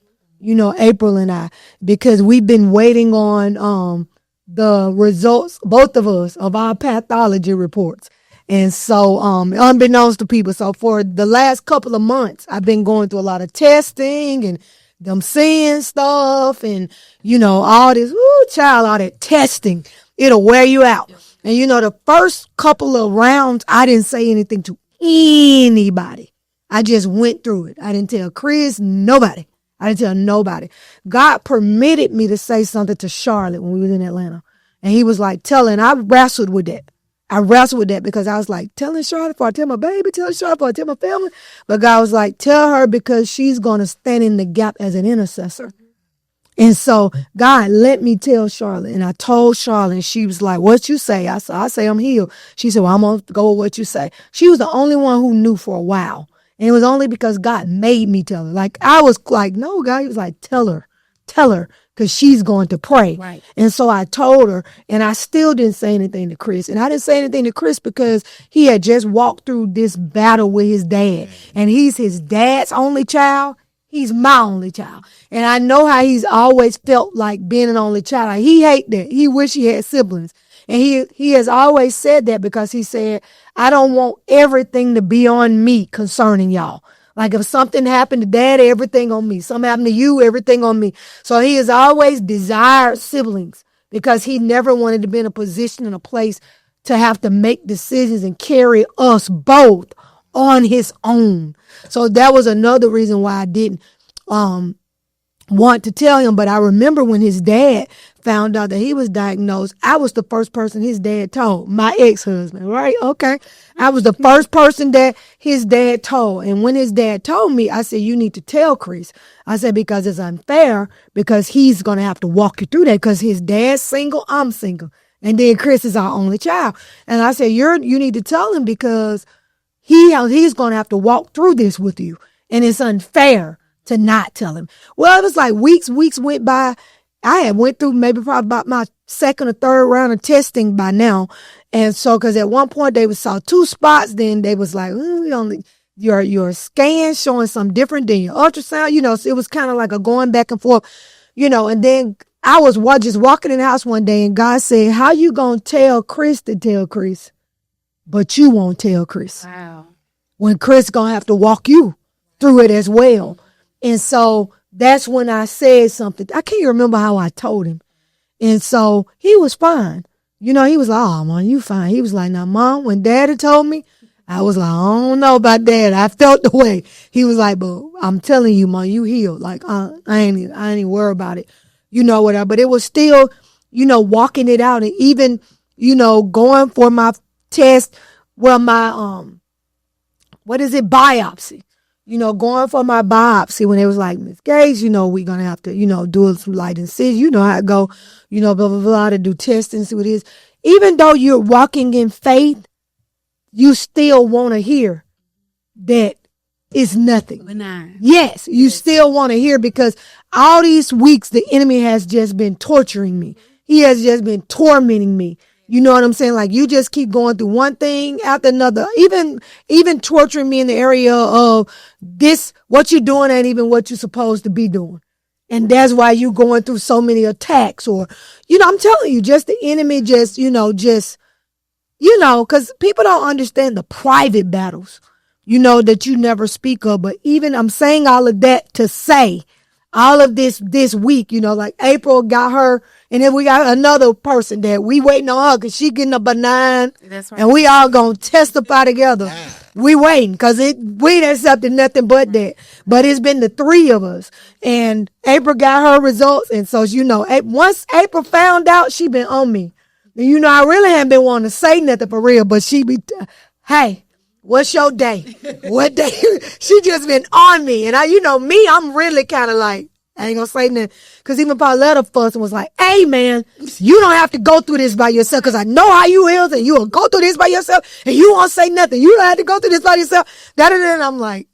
Speaker 1: April and I, because we've been waiting on the results, both of us, of our pathology reports. And so, unbeknownst to people, so for the last couple of months, I've been going through a lot of testing and them seeing stuff and, all this, all that testing. It'll wear you out. And, the first couple of rounds, I didn't say anything to anybody. I just went through it. I didn't tell Chris, nobody. I didn't tell nobody. God permitted me to say something to Charlotte when we was in Atlanta. And he was like, I wrestled with that. Because I was like, telling Charlotte before I tell my baby, telling Charlotte before I tell my family. But God was like, tell her because she's going to stand in the gap as an intercessor. And so God let me tell Charlotte, and I told Charlotte, and she was like, what you say? I say I'm healed. She said, well, I'm going to go with what you say. She was the only one who knew for a while. And it was only because God made me tell her. Like, I was like, no, God. He was like, tell her, because she's going to pray. Right. And so I told her, and I still didn't say anything to Chris. And I didn't say anything to Chris because he had just walked through this battle with his dad. And he's his dad's only child. He's my only child. And I know how he's always felt like being an only child. Like, he hate that. He wish he had siblings. And he has always said that because he said, I don't want everything to be on me concerning y'all. Like, if something happened to dad, everything on me. Something happened to you, everything on me. So he has always desired siblings because he never wanted to be in a position, in a place to have to make decisions and carry us both on his own. So that was another reason why I didn't want to tell him, but I remember when his dad found out that he was diagnosed, I was the first person his dad told, my ex-husband, right? Okay. I was the first person that his dad told. And when his dad told me, I said, you need to tell Chris. I said, because it's unfair, because he's going to have to walk you through that, because his dad's single, I'm single. And then Chris is our only child. And I said, you need to tell him, because he's going to have to walk through this with you. And it's unfair to not tell him. Well, it was like weeks went by. I had went through maybe probably about my second or third round of testing by now. And so, cause at one point they saw 2 spots, then they was like, we only, your scan showing something different than your ultrasound, so it was kind of like a going back and forth, and then I was just walking in the house one day and God said, how you going to tell Chris to tell Chris, but you won't tell Chris?
Speaker 2: Wow.
Speaker 1: When Chris going to have to walk you through it as well. And so that's when I said something. I can't remember how I told him. And so he was fine. He was like, oh, man, you fine. He was like, now, Mom, when Daddy told me, I was like, I don't know about that. I felt the way. He was like, but I'm telling you, Mom, you healed. Like, I ain't even worried about it. Whatever. But it was still, walking it out. And even, going for my test, my, biopsy. Going for my biopsy when it was like, Miss Gates, we're going to have to, do some light incision. You know how it go, blah, blah, blah, to do testing, see what it is. Even though you're walking in faith, you still want to hear that it's nothing.
Speaker 2: Benign.
Speaker 1: Yes, you still want to hear, because all these weeks the enemy has just been torturing me. He has just been tormenting me. You know what I'm saying? Like, you just keep going through one thing after another, even torturing me in the area of this, what you're doing ain't even what you're supposed to be doing. And that's why you going through so many attacks, or, I'm telling you, just the enemy, because people don't understand the private battles, that you never speak of. But even I'm saying all of that to say, all of this week, like April got her, and then we got another person that we waiting on her, because she getting a benign.
Speaker 2: That's right.
Speaker 1: And we all gonna testify together. We waiting, because we ain't accepted nothing but that. But it's been the 3 of us, and April got her results. And so, once April found out, she been on me. And I really haven't been wanting to say nothing for real, but she be, hey, what's your day? What day? She just been on me. And I'm really kind of like, I ain't gonna say nothing. Cause even Pauletta fussed and was like, hey man, you don't have to go through this by yourself. Cause I know how you is, and you will go through this by yourself, and you won't say nothing. You don't have to go through this by yourself. And I'm like,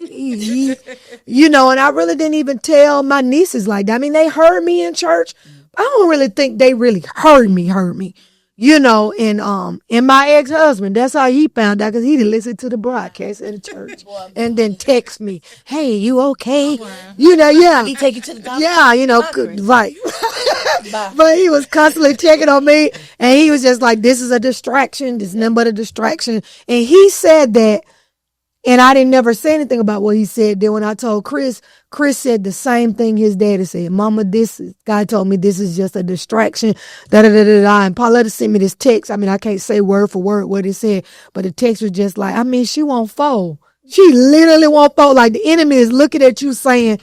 Speaker 1: and I really didn't even tell my nieces like that. I mean, they heard me in church. I don't really think they really heard me. And my ex-husband, that's how he found out, because he didn't listen to the broadcast at the church and then text me, hey, you okay? Yeah.
Speaker 3: He take you to the doctor?
Speaker 1: Yeah, right. But he was constantly checking on me, and he was just like, this is a distraction. This is nothing but a distraction. And he said that, and I didn't never say anything about what he said. Then when I told Chris said the same thing his daddy said. Mama, God told me this is just a distraction. And Pauletta sent me this text. I mean, I can't say word for word what it said, but the text was just like, she won't fold. She literally won't fold. Like, the enemy is looking at you saying,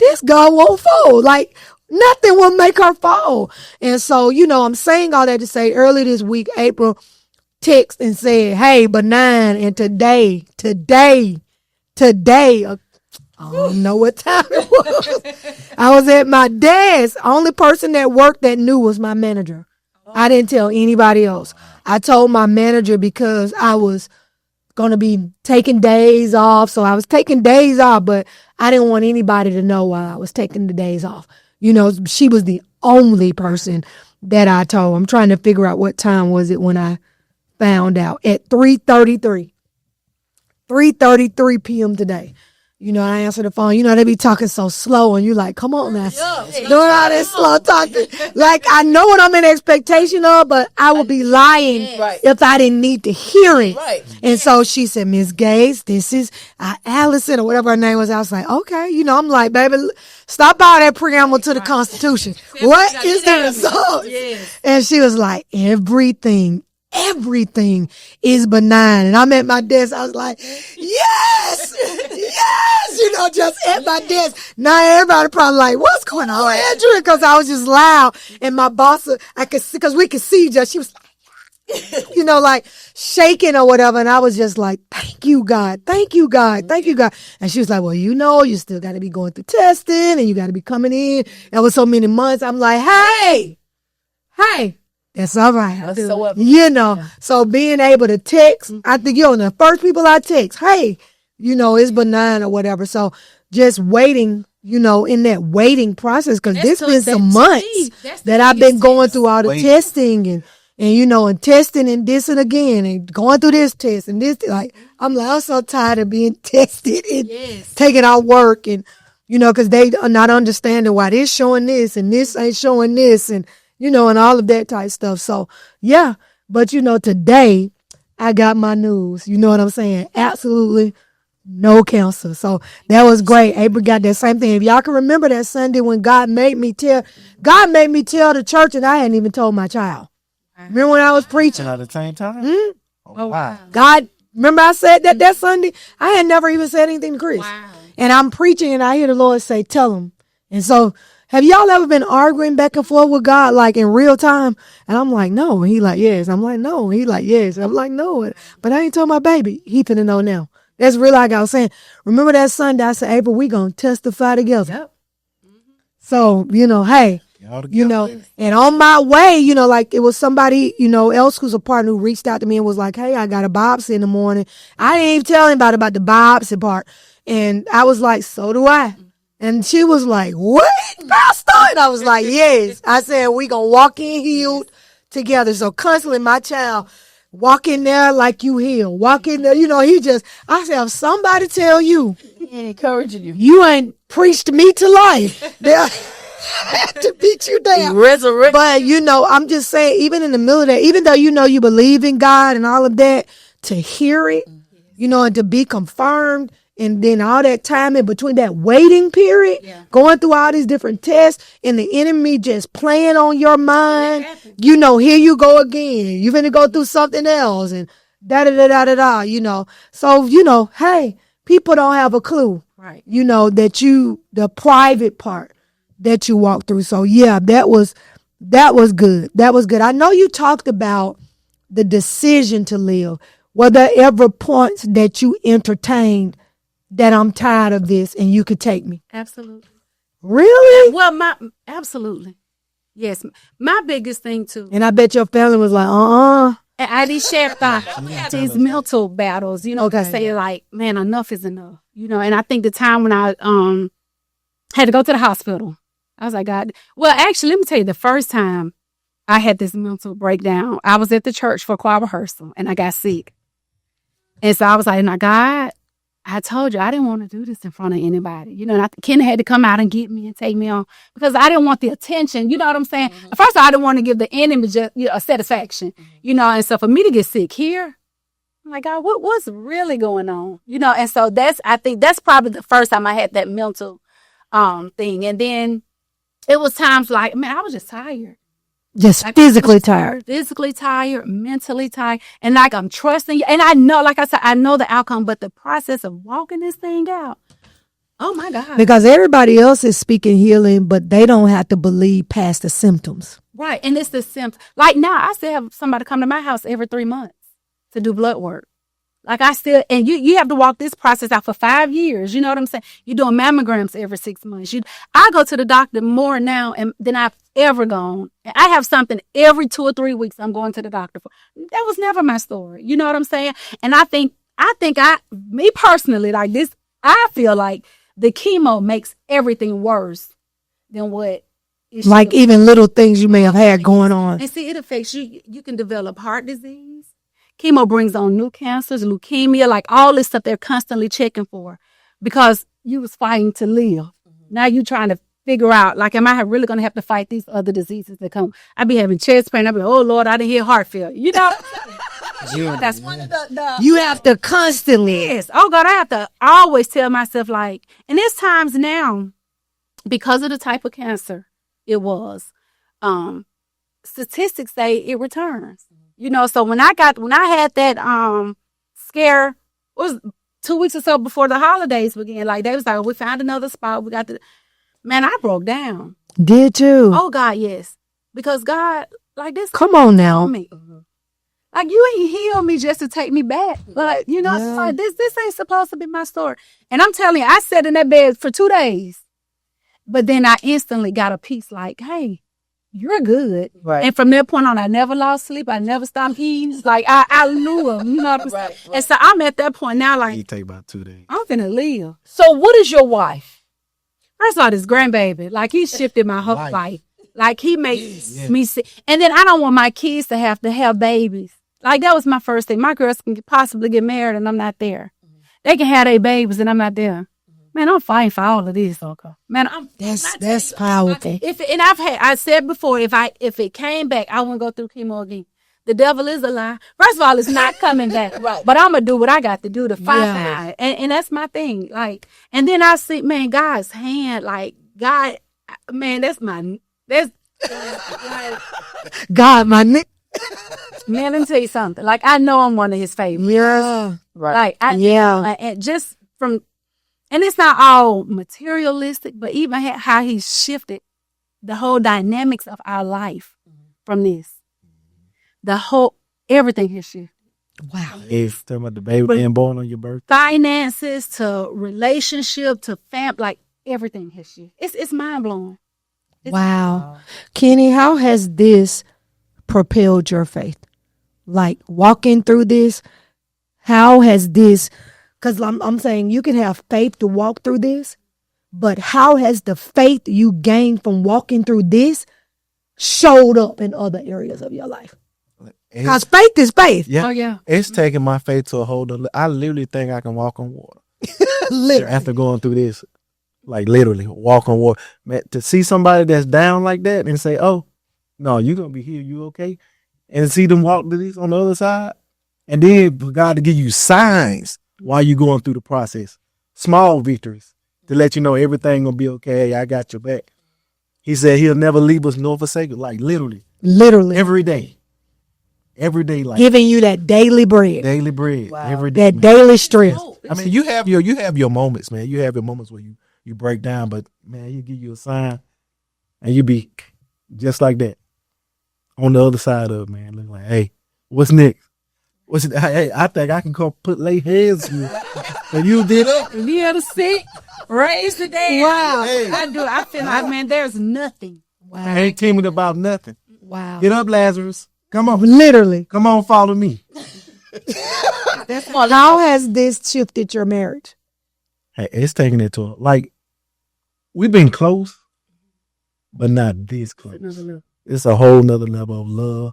Speaker 1: this girl won't fold. Like, nothing will make her fall. And so, I'm saying all that to say, early this week, April text and said, hey, benign, and today, I don't know what time it was. I was at my desk. Only person that worked that knew was my manager. I didn't tell anybody else. I told my manager because I was going to be taking days off. So I was taking days off, but I didn't want anybody to know while I was taking the days off. She was the only person that I told. I'm trying to figure out what time was it when I found out. At 3:33 p.m. today. I answer the phone. They be talking so slow, and you like, come on now. Doing all this slow talking. Like, I know what I'm in expectation of, but I would be lying if I didn't need to hear it. Right. And so she said, Miss Gates, this is Allison, or whatever her name was. I was like, okay. I'm like, baby, stop all that preamble to the Constitution. What is the result? Yes. And she was like, everything everything is benign. And I'm at my desk. I was like, yes, yes, just at my desk. Now everybody probably like, what's going on, Andrew? Because I was just loud. And my boss, I could see, because we could see each other. She was like, like shaking or whatever. And I was just like, thank you, God. Thank you, God. Thank you, God. And she was like, well, you still got to be going through testing and you got to be coming in. It was so many months. I'm like, hey, that's all right.
Speaker 3: That's so up.
Speaker 1: So being able to text, I think you're the first people I text, hey, it's benign or whatever. So just waiting, in that waiting process, because this been some months that I've been going through all the testing and testing and this and again and going through this test and this. Like, I'm so tired of being tested and taking our work and, because they are not understanding why this showing this and this ain't showing this and, and all of that type stuff. So, yeah. But, today I got my news. You know what I'm saying? Absolutely no cancer. So that was great. April got that same thing. If y'all can remember that Sunday when God made me tell the church, and I hadn't even told my child. Remember when I was preaching?
Speaker 5: At the same time?
Speaker 1: Oh, wow. God, remember I said that Sunday? I had never even said anything to Chris. Wow. And I'm preaching and I hear the Lord say, tell him. And so, have y'all ever been arguing back and forth with God, like in real time? And I'm like, no. And he like, yes. I'm like, no. And he like, yes. I'm like, no. But I ain't told my baby. He finna know now. That's real, like I was saying. Remember that Sunday I said, April, we gonna testify together. Yep. So, hey. And on my way, like it was somebody, else who's a partner who reached out to me and was like, hey, I got a biopsy in the morning. I didn't even tell anybody about the biopsy part. And I was like, so do I. And she was like, what, Pastor? And I was like, yes. I said, we gonna walk in healed together. So constantly my child, walk in there like you healed. Walk in there, I said, if somebody tell you,
Speaker 3: encouraging you,
Speaker 1: you ain't preached me to life. Had to beat you down.
Speaker 3: Resurrect.
Speaker 1: But, I'm just saying, even in the middle of that, even though you believe in God and all of that, to hear it, and to be confirmed, and then all that time in between that waiting period, going through all these different tests, and the enemy just playing on your mind, here you go again. You're going to go through something else, and da-da-da-da-da-da, So, hey, people don't have a clue, right? That the private part that you walk through. So yeah, that was good. That was good. I know you talked about the decision to live. Were there ever points that you entertained that I'm tired of this and you could take me?
Speaker 2: Absolutely.
Speaker 1: Really?
Speaker 2: Well, absolutely. Yes. My biggest thing too.
Speaker 1: And I bet your family was like,
Speaker 2: And I did share these mental battles, say like, man, enough is enough, and I think the time when I had to go to the hospital, I was like, God. Well, actually, let me tell you, the first time I had this mental breakdown, I was at the church for choir rehearsal and I got sick. And so I was like, now, God, I told you I didn't want to do this in front of anybody. And Ken had to come out and get me and take me on because I didn't want the attention. You know what I'm saying? Mm-hmm. First of all, I didn't want to give the enemy just a satisfaction, and so for me to get sick here, I'm like, God, what's really going on? And so I think that's probably the first time I had that mental thing. And then it was times like, man, I was just tired.
Speaker 1: Just like, physically tired.
Speaker 2: Physically tired, mentally tired. And like, I'm trusting you. And I know, like I said, I know the outcome, but the process of walking this thing out, oh my God.
Speaker 1: Because everybody else is speaking healing, but they don't have to believe past the symptoms.
Speaker 2: Right. And it's the symptoms. Like now, I still have somebody come to my house every 3 months to do blood work. Like and you have to walk this process out for 5 years. You know what I'm saying? You're doing mammograms every 6 months. I go to the doctor more now than I've ever gone. And I have something every 2 or 3 weeks I'm going to the doctor for. That was never my story. You know what I'm saying? And I think me personally, like this, I feel like the chemo makes everything worse than what it should.
Speaker 1: Like even little things you may have had going on.
Speaker 2: And see, it affects you. You can develop heart disease. Chemo brings on new cancers, leukemia, like all this stuff they're constantly checking for because you was fighting to live. Mm-hmm. Now you're trying to figure out, like, am I really going to have to fight these other diseases that come? I be having chest pain. I be, oh, Lord, I didn't hear heart failure. That's one of the...
Speaker 1: You have to constantly...
Speaker 2: Yes. Oh, God, I have to always tell myself, like, and there's times now, because of the type of cancer it was, statistics say it returns. You know, so when I had that scare, it was 2 weeks or so before the holidays began. Like they was like, we found another spot. We got the man. I broke down.
Speaker 1: Did you?
Speaker 2: Oh God, yes, because God, like this.
Speaker 1: Come on now.
Speaker 2: Me. Like you ain't healed me just to take me back. Like, you know, it's like this ain't supposed to be my story. And I'm telling you, I sat in that bed for 2 days. But then I instantly got a peace like, hey, you're good.
Speaker 3: Right.
Speaker 2: And from that point on, I never lost sleep. I never stopped eating. Like I knew him. You know what I'm saying? Right. And so I'm at that point now, like,
Speaker 4: it take about 2 days.
Speaker 2: I'm finna live.
Speaker 3: So what is your wife?
Speaker 2: First of all, this grandbaby, like he shifted my whole life. Like he makes me see. And then I don't want my kids to have babies. Like that was my first thing. My girls can possibly get married and I'm not there. They can have their babies and I'm not there. Man, I'm fighting for all of this. Okay. Man,
Speaker 1: that's powerful.
Speaker 2: I said before, if it came back, I wouldn't go through chemo again. The devil is a lie. First of all, it's not coming back. Right. But I'm gonna do what I got to do to fight. And that's my thing. Like, and then I see, man, God's hand, like God, man, that's
Speaker 1: God, my Nick.
Speaker 2: Man, let me tell you something. Like, I know I'm one of his favorites.
Speaker 1: Yeah.
Speaker 2: Right. And just from, and it's not all materialistic, but even how he shifted the whole dynamics of our life from this. Everything has shifted.
Speaker 1: Wow.
Speaker 4: If talking about the baby being born on your birthday.
Speaker 2: Finances to relationship to like everything has shifted. It's mind blowing.
Speaker 1: Wow. Kenny, how has this propelled your faith? Like walking through this, how has this, because I'm saying you can have faith to walk through this, but how has the faith you gained from walking through this showed up in other areas of your life? Because faith is faith.
Speaker 4: Yeah.
Speaker 2: Oh, yeah.
Speaker 4: It's taking my faith to a whole other. I literally think I can walk on water.
Speaker 1: Literally.
Speaker 4: After going through this. Like literally walk on water. Man, to see somebody that's down like that and say, oh, no, you're going to be here. You okay? And see them walk to this on the other side. And then for God to give you signs while you're going through the process. Small victories to let you know everything going to be okay. I got your back. He said he'll never leave us nor forsake us. Like literally. Every day. Every day, like
Speaker 1: giving you that daily bread.
Speaker 4: Daily bread.
Speaker 3: Wow.
Speaker 4: Every day.
Speaker 1: That daily strength.
Speaker 4: I mean, you have your moments, man. You have your moments where you break down, but man, you give you a sign and you be just like that. On the other side of it, man. Look like, hey, what's next? Hey, I think I can come lay hands on you. And you did up.
Speaker 2: Be able to sit, raise the day.
Speaker 1: Wow.
Speaker 4: Hey.
Speaker 2: I feel like, man, there's nothing.
Speaker 1: Wow.
Speaker 4: I ain't teaming about nothing.
Speaker 1: Wow.
Speaker 4: Get up, Lazarus. Come on.
Speaker 1: Literally.
Speaker 4: Come on, follow me.
Speaker 1: How has this shifted your marriage?
Speaker 4: Hey, it's taking it to we've been close, but not this close. It's a whole nother level of love.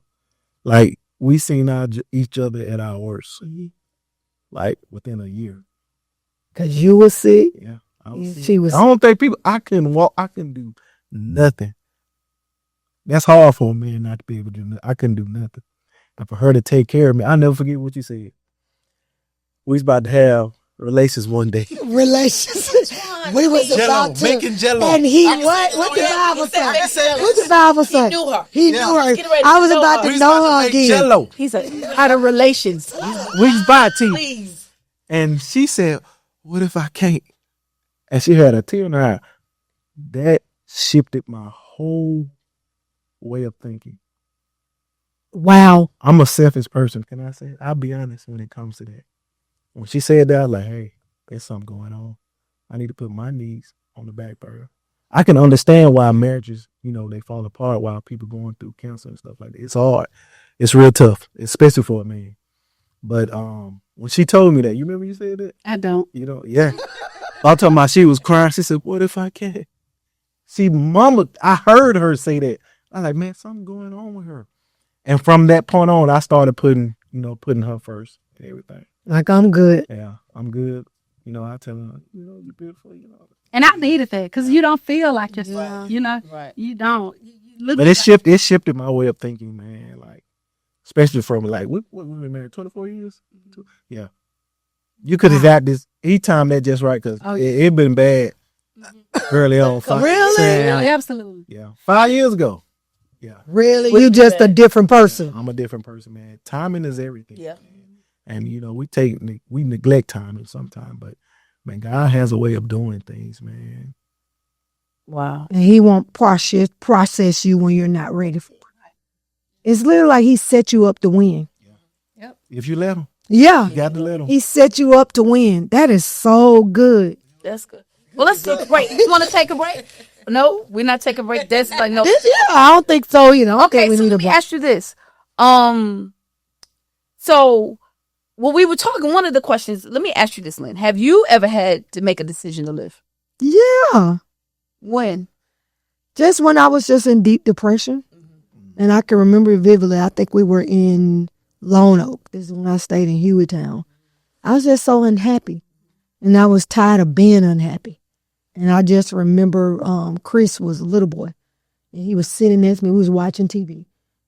Speaker 4: Like we seen each other at our worst, like within a year.
Speaker 1: Cause you were sick.
Speaker 4: Yeah,
Speaker 1: she was.
Speaker 4: I don't think I couldn't walk. I couldn't do nothing. That's hard for a man not to be able to do nothing. I couldn't do nothing. And for her to take care of me, I'll never forget what you said. We was about to have relations one day.
Speaker 1: Relations. We was about to
Speaker 4: making Jello.
Speaker 1: And he what? What the Bible say? What the Bible say?
Speaker 3: He knew her.
Speaker 1: He knew her. I was about to know her again.
Speaker 4: Jello.
Speaker 3: He's out of relations.
Speaker 4: We was about to.
Speaker 3: Please.
Speaker 4: And she said, "What if I can't?" And she had a tear in her eye. That shifted my whole way of thinking.
Speaker 1: Wow.
Speaker 4: I'm a selfish person. Can I say it? I'll be honest when it comes to that. When she said that, I was like, hey, there's something going on. I need to put my needs on the back burner. I can understand why marriages, they fall apart while people going through cancer and stuff like that. It's hard. It's real tough, especially for a man. But when she told me that, you remember you said that?
Speaker 2: I don't.
Speaker 4: Yeah. I'm talking about she was crying. She said, what if I can't? I heard her say that. I was like, man, something going on with her. And from that point on, I started putting her first and everything.
Speaker 1: Like, I'm good.
Speaker 4: Yeah, I'm good. I tell her, you're beautiful,
Speaker 2: And I needed that because you don't feel like yourself.
Speaker 3: Right.
Speaker 2: You don't.
Speaker 4: But it shifted my way of thinking, man. Like, especially from we've been married 24 years. Yeah. You could have got this. He timed that just right because it been bad early on.
Speaker 2: Really?
Speaker 4: Yeah.
Speaker 2: Absolutely.
Speaker 4: Yeah. 5 years ago. Yeah.
Speaker 1: Really?
Speaker 3: What
Speaker 1: You
Speaker 3: do you
Speaker 1: just a
Speaker 3: say?
Speaker 1: different person.
Speaker 4: I'm a different person, man. Timing is everything.
Speaker 3: Yeah.
Speaker 4: And we neglect timing sometimes, but man, God has a way of doing things, man.
Speaker 3: Wow.
Speaker 1: And he won't process you when you're not ready for it. It's literally like he set you up to win.
Speaker 4: If you let him,
Speaker 1: Yeah.
Speaker 4: you got to let him.
Speaker 1: He set you up to win. That is so good.
Speaker 3: That's good. Well, let's take a break. You want to take a break? No, we're not taking a break. That's like no.
Speaker 1: I don't think so. I don't
Speaker 3: Okay,
Speaker 1: think we
Speaker 3: so
Speaker 1: need
Speaker 3: let
Speaker 1: a
Speaker 3: me
Speaker 1: break.
Speaker 3: ask you this. So when we were talking, one of the questions, let me ask you this, Lynn. Have you ever had to make a decision to live?
Speaker 1: Yeah.
Speaker 3: When?
Speaker 1: Just when I was just in deep depression. And I can remember it vividly. I think we were in Lone Oak. This is when I stayed in Hueytown. I was just so unhappy. And I was tired of being unhappy. And I just remember Chris was a little boy. And he was sitting next to me. We was watching TV.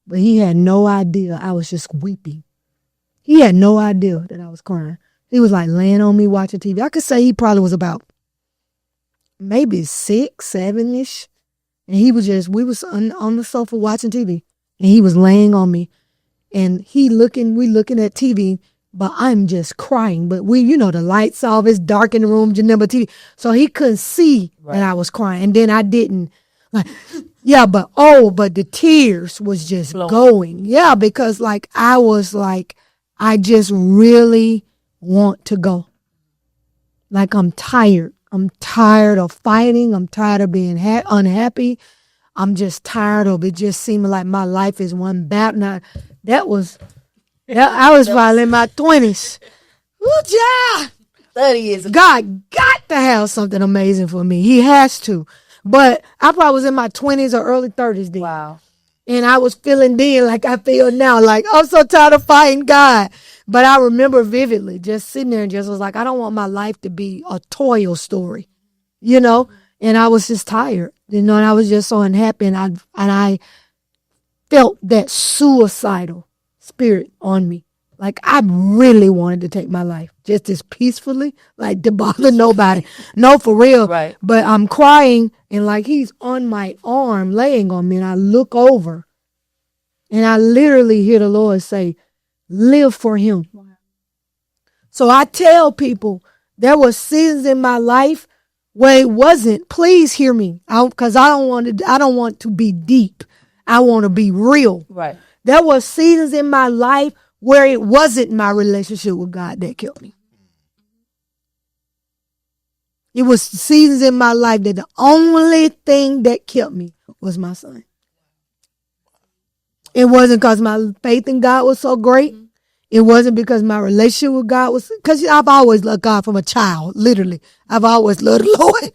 Speaker 1: But he had no idea I was just weeping. He had no idea that I was crying. He was like laying on me watching TV. I could say he probably was about maybe 6, 7-ish. And he was we was on the sofa watching TV. And he was laying on me. And we looking at TV, but I'm just crying. But the lights off, it's dark in the room, you remember TV. So he couldn't see that I was crying. And then I didn't, but the tears was just going. Yeah, because I was I just really want to go. I'm tired. I'm tired of fighting. I'm tired of being unhappy. I'm just tired of it just seeming like my life is one battle. Now, I was probably in my 20s. Ooh, yeah.
Speaker 3: 30 years ago.
Speaker 1: God got to have something amazing for me. He has to. But I probably was in my 20s or early 30s then.
Speaker 3: Wow.
Speaker 1: And I was feeling then like I feel now. Like, I'm so tired of fighting God. But I remember vividly just sitting there and just was like, I don't want my life to be a toil story, And I was just tired, and I was just so unhappy. And I felt that suicidal spirit on me. Like, I really wanted to take my life just as peacefully, like to bother nobody. No, for real.
Speaker 3: Right.
Speaker 1: But I'm crying, and like he's on my arm laying on me, and I look over, and I literally hear the Lord say, live for him. Wow. So I tell people there were seasons in my life where it wasn't. Please hear me, because I don't want to be deep. I want to be real.
Speaker 3: Right.
Speaker 1: There were seasons in my life where it wasn't my relationship with God that killed me. It was seasons in my life that the only thing that kept me was my son. It wasn't because my faith in God was so great. It wasn't because my relationship with God was, because I've always loved God from a child, literally. I've always loved the Lord.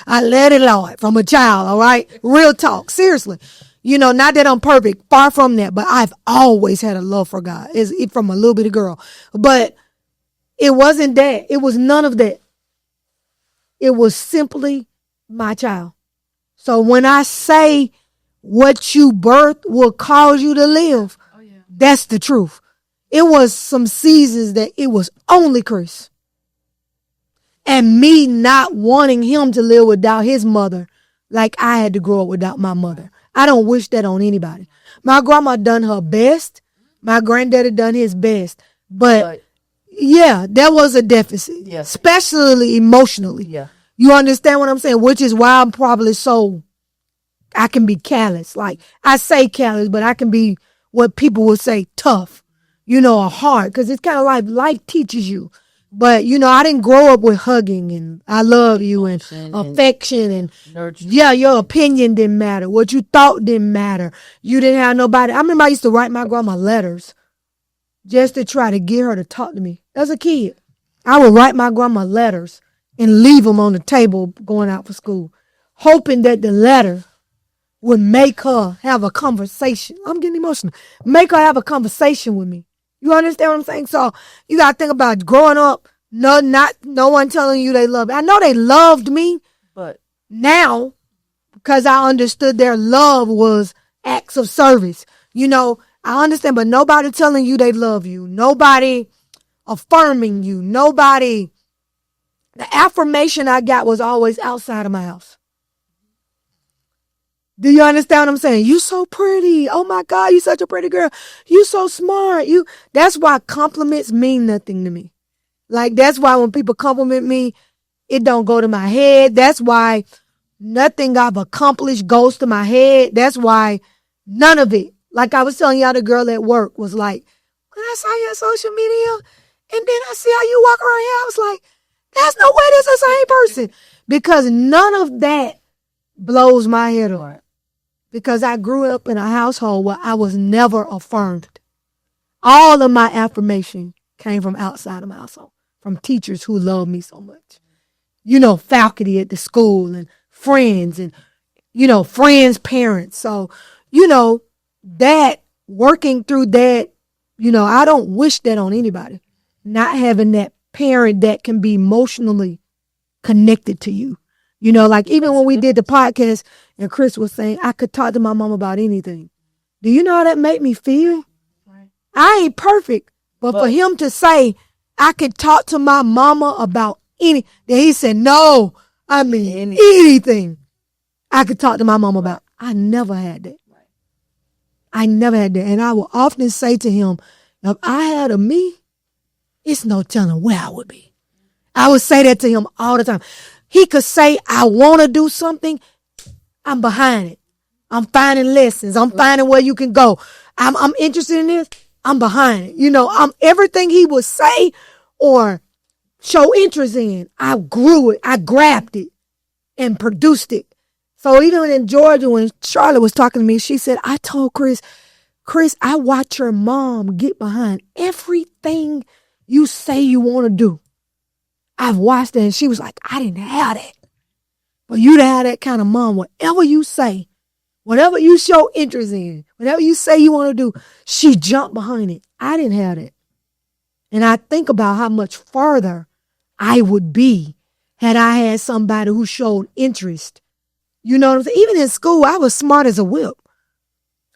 Speaker 1: I led the Lord from a child, all right? Real talk, seriously. Not that I'm perfect, far from that, but I've always had a love for God. It's from a little bitty girl. But it wasn't that. It was none of that. It was simply my child. So when I say what you birth will cause you to live, that's the truth. It was some seasons that it was only Chris. And me not wanting him to live without his mother like I had to grow up without my mother. I don't wish that on anybody. My grandma done her best. My granddaddy done his best. But yeah, there was a deficit. Yeah. Especially emotionally. Yeah. You understand what I'm saying? Which is why I'm probably I can be callous. Like, I say callous, but I can be what people would say tough. Hard. Because it's kind of like life teaches you. But, I didn't grow up with hugging and I love you and affection and yeah, your opinion didn't matter. What you thought didn't matter. You didn't have nobody. I remember I used to write my grandma letters just to try to get her to talk to me. As a kid, I would write my grandma letters and leave them on the table going out for school, hoping that the letter would make her have a conversation. I'm getting emotional. Make her have a conversation with me. You understand what I'm saying? So you got to think about growing up, no one telling you they love you. I know they loved me, but now, because I understood their love was acts of service. I understand, but nobody telling you they love you. Nobody affirming you. Nobody. The affirmation I got was always outside of my house. Do you understand what I'm saying? You so pretty. Oh my God, you such a pretty girl. You so smart. That's why compliments mean nothing to me. Like, that's why when people compliment me, it don't go to my head. That's why nothing I've accomplished goes to my head. That's why none of it. Like I was telling y'all, the girl at work was like, when I saw you on social media, and then I see how you walk around here, I was like, there's no way this is the same person. Because none of that blows my head up. Because I grew up in a household where I was never affirmed. All of my affirmation came from outside of my household, from teachers who loved me so much. You know, faculty at the school and friends and, you know, friends' parents. So, you know, that, working through that, you know, I don't wish that on anybody. Not having that parent that can be emotionally connected to you. You know, like even when we did the podcast and Chris was saying, I could talk to my mom about anything. Do you know how that made me feel? Right. I ain't perfect, but for him to say, I could talk to my mama about then he said, no, I mean anything I could talk to my mama about. I never had that. I never had that. And I will often say to him, if I had a me, it's no telling where I would be. I would say that to him all the time. He could say, I want to do something. I'm behind it. I'm finding lessons. I'm finding where you can go. I'm interested in this. I'm behind it. You know, everything he would say or show interest in, I grew it. I grabbed it and produced it. So even in Georgia, when Charlotte was talking to me, she said, I told Chris, I watch your mom get behind everything you say you want to do. I've watched it, and she was like, I didn't have that. But you to have that kind of mom, whatever you say, whatever you show interest in, whatever you say you want to do, she jumped behind it. I didn't have that. And I think about how much farther I would be had I had somebody who showed interest. You know what I'm saying? Even in school, I was smart as a whip.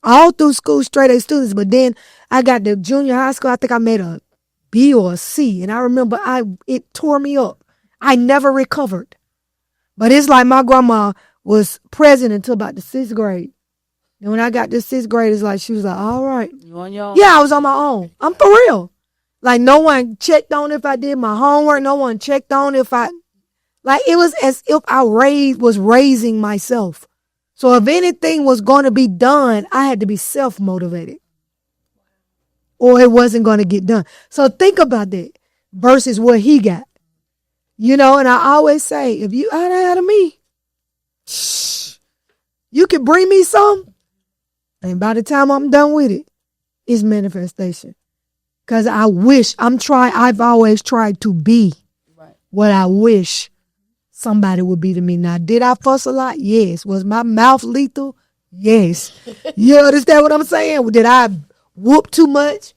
Speaker 1: All through school, straight A students. But then I got to junior high school, I think I made a B or a C. And I remember it tore me up. I never recovered. But it's like my grandma was present until about the 6th grade. And when I got to 6th grade, it's like she was like, all right.
Speaker 3: You on your own?
Speaker 1: Yeah, I was on my own. I'm for real. Like no one checked on if I did my homework. No one checked on if it was as if I was raising myself. So if anything was going to be done, I had to be self-motivated. Or it wasn't going to get done. So think about that versus what he got. You know, and I always say, if you out of me, you could bring me some. And by the time I'm done with it, it's manifestation. Because I've always tried to be what I wish somebody would be to me. Now, did I fuss a lot? Yes. Was my mouth lethal? Yes. You understand what I'm saying? Did I whoop too much?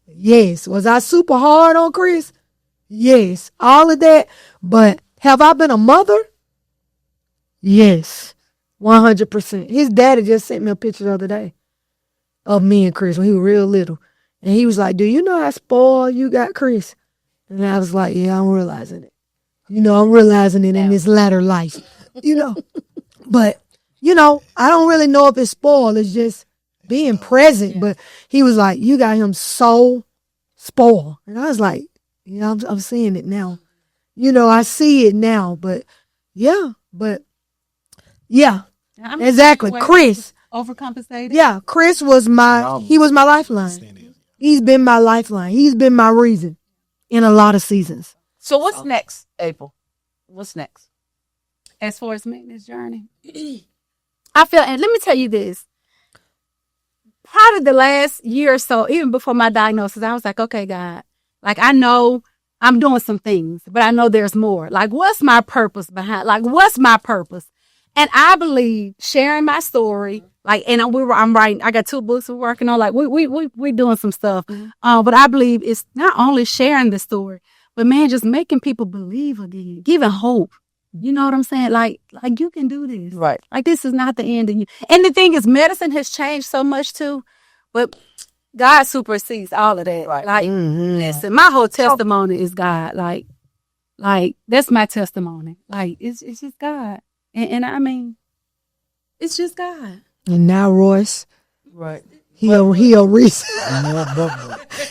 Speaker 1: Yes. Was I super hard on Chris? Yes. All of that. But have I been a mother? Yes. 100%. His daddy just sent me a picture the other day of me and Chris when he was real little. And he was like, do you know how spoiled you got Chris? And I was like, yeah, I'm realizing it. You know, I'm realizing it in this latter life, you know. But, you know, I don't really know if it's spoiled. It's just being present. But he was like, you got him so spoiled. And I was like, yeah, I'm seeing it now. You know, I see it now. But, yeah. Exactly. Chris.
Speaker 2: Overcompensated?
Speaker 1: Yeah, Chris was my lifeline. He's been my lifeline. He's been my reason in a lot of seasons.
Speaker 3: So what's next, April? What's next?
Speaker 2: As far as making this journey? I feel, and let me tell you this. Part of the last year or so, even before my diagnosis, I was like, okay, God, like I know I'm doing some things, but I know there's more. Like, what's my purpose behind, like, what's my purpose? And I believe sharing my story, like, and I'm writing, I got 2 books we're working on, like, we doing some stuff. But I believe it's not only sharing the story, but man, just making people believe again, giving hope. You know what I'm saying? Like you can do this.
Speaker 3: Right.
Speaker 2: Like this is not the end of you. And the thing is, medicine has changed so much too, but God supersedes all of that.
Speaker 3: Right.
Speaker 2: Like, listen, my whole testimony is God. Like that's my testimony. Like it's just God. And I mean, It's just God.
Speaker 1: And now Royce,
Speaker 3: Right.
Speaker 1: he a reason.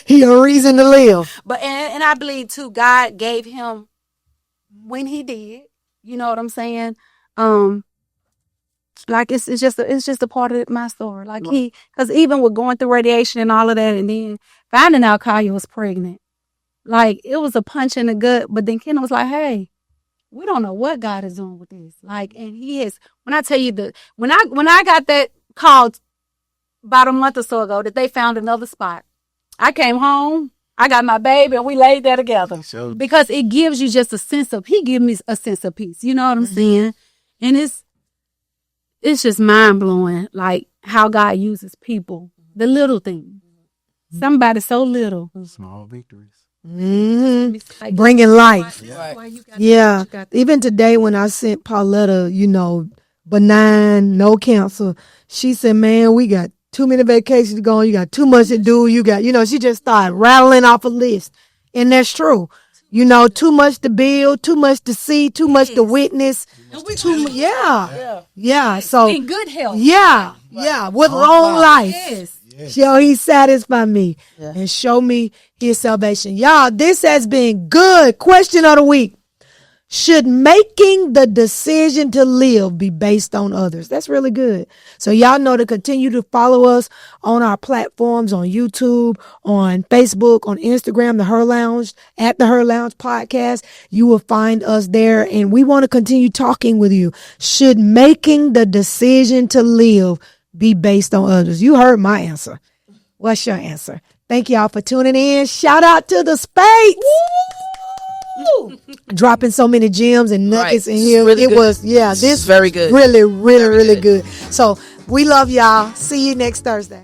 Speaker 1: He a reason to live.
Speaker 2: But and I believe too, God gave him when he did. You know what I'm saying? Like it's just a part of my story. Like because even with going through radiation and all of that, and then finding out Kaya was pregnant, like it was a punch in the gut. But then Ken was like, "Hey, we don't know what God is doing with this." Like, and He is. When I tell you when I got that call about a month or so ago that they found another spot, I came home. I got my baby and we laid there together because it gives you just a sense of, he gives me a sense of peace. You know what I'm saying? And it's just mind blowing, like how God uses people, the little things. Somebody so little.
Speaker 5: Small victories.
Speaker 1: Mm-hmm. Bringing life. Yeah. Even today when I sent Pauletta, benign, no cancer, she said, man, we got too many vacations to go on. You got too much to do. You got, she just started rattling off a list. And that's true. Too much to build, too much to see, too much to witness. Yeah. So
Speaker 2: in good health.
Speaker 1: Yeah. With long life.
Speaker 2: Yes.
Speaker 1: He satisfy me and show me his salvation. Y'all, this has been good. Question of the week. Should making the decision to live be based on others? That's really good. So y'all know to continue to follow us on our platforms, on YouTube, on Facebook, on Instagram, The Her Lounge, at The Her Lounge Podcast. You will find us there, and we want to continue talking with you. Should making the decision to live be based on others? You heard my answer. What's your answer? Thank y'all for tuning in. Shout out to the Speight. Dropping so many gems and nuggets in here.
Speaker 3: Really good.
Speaker 1: Was, this
Speaker 3: very good.
Speaker 1: Really, really, really good. So we love y'all. See you next Thursday.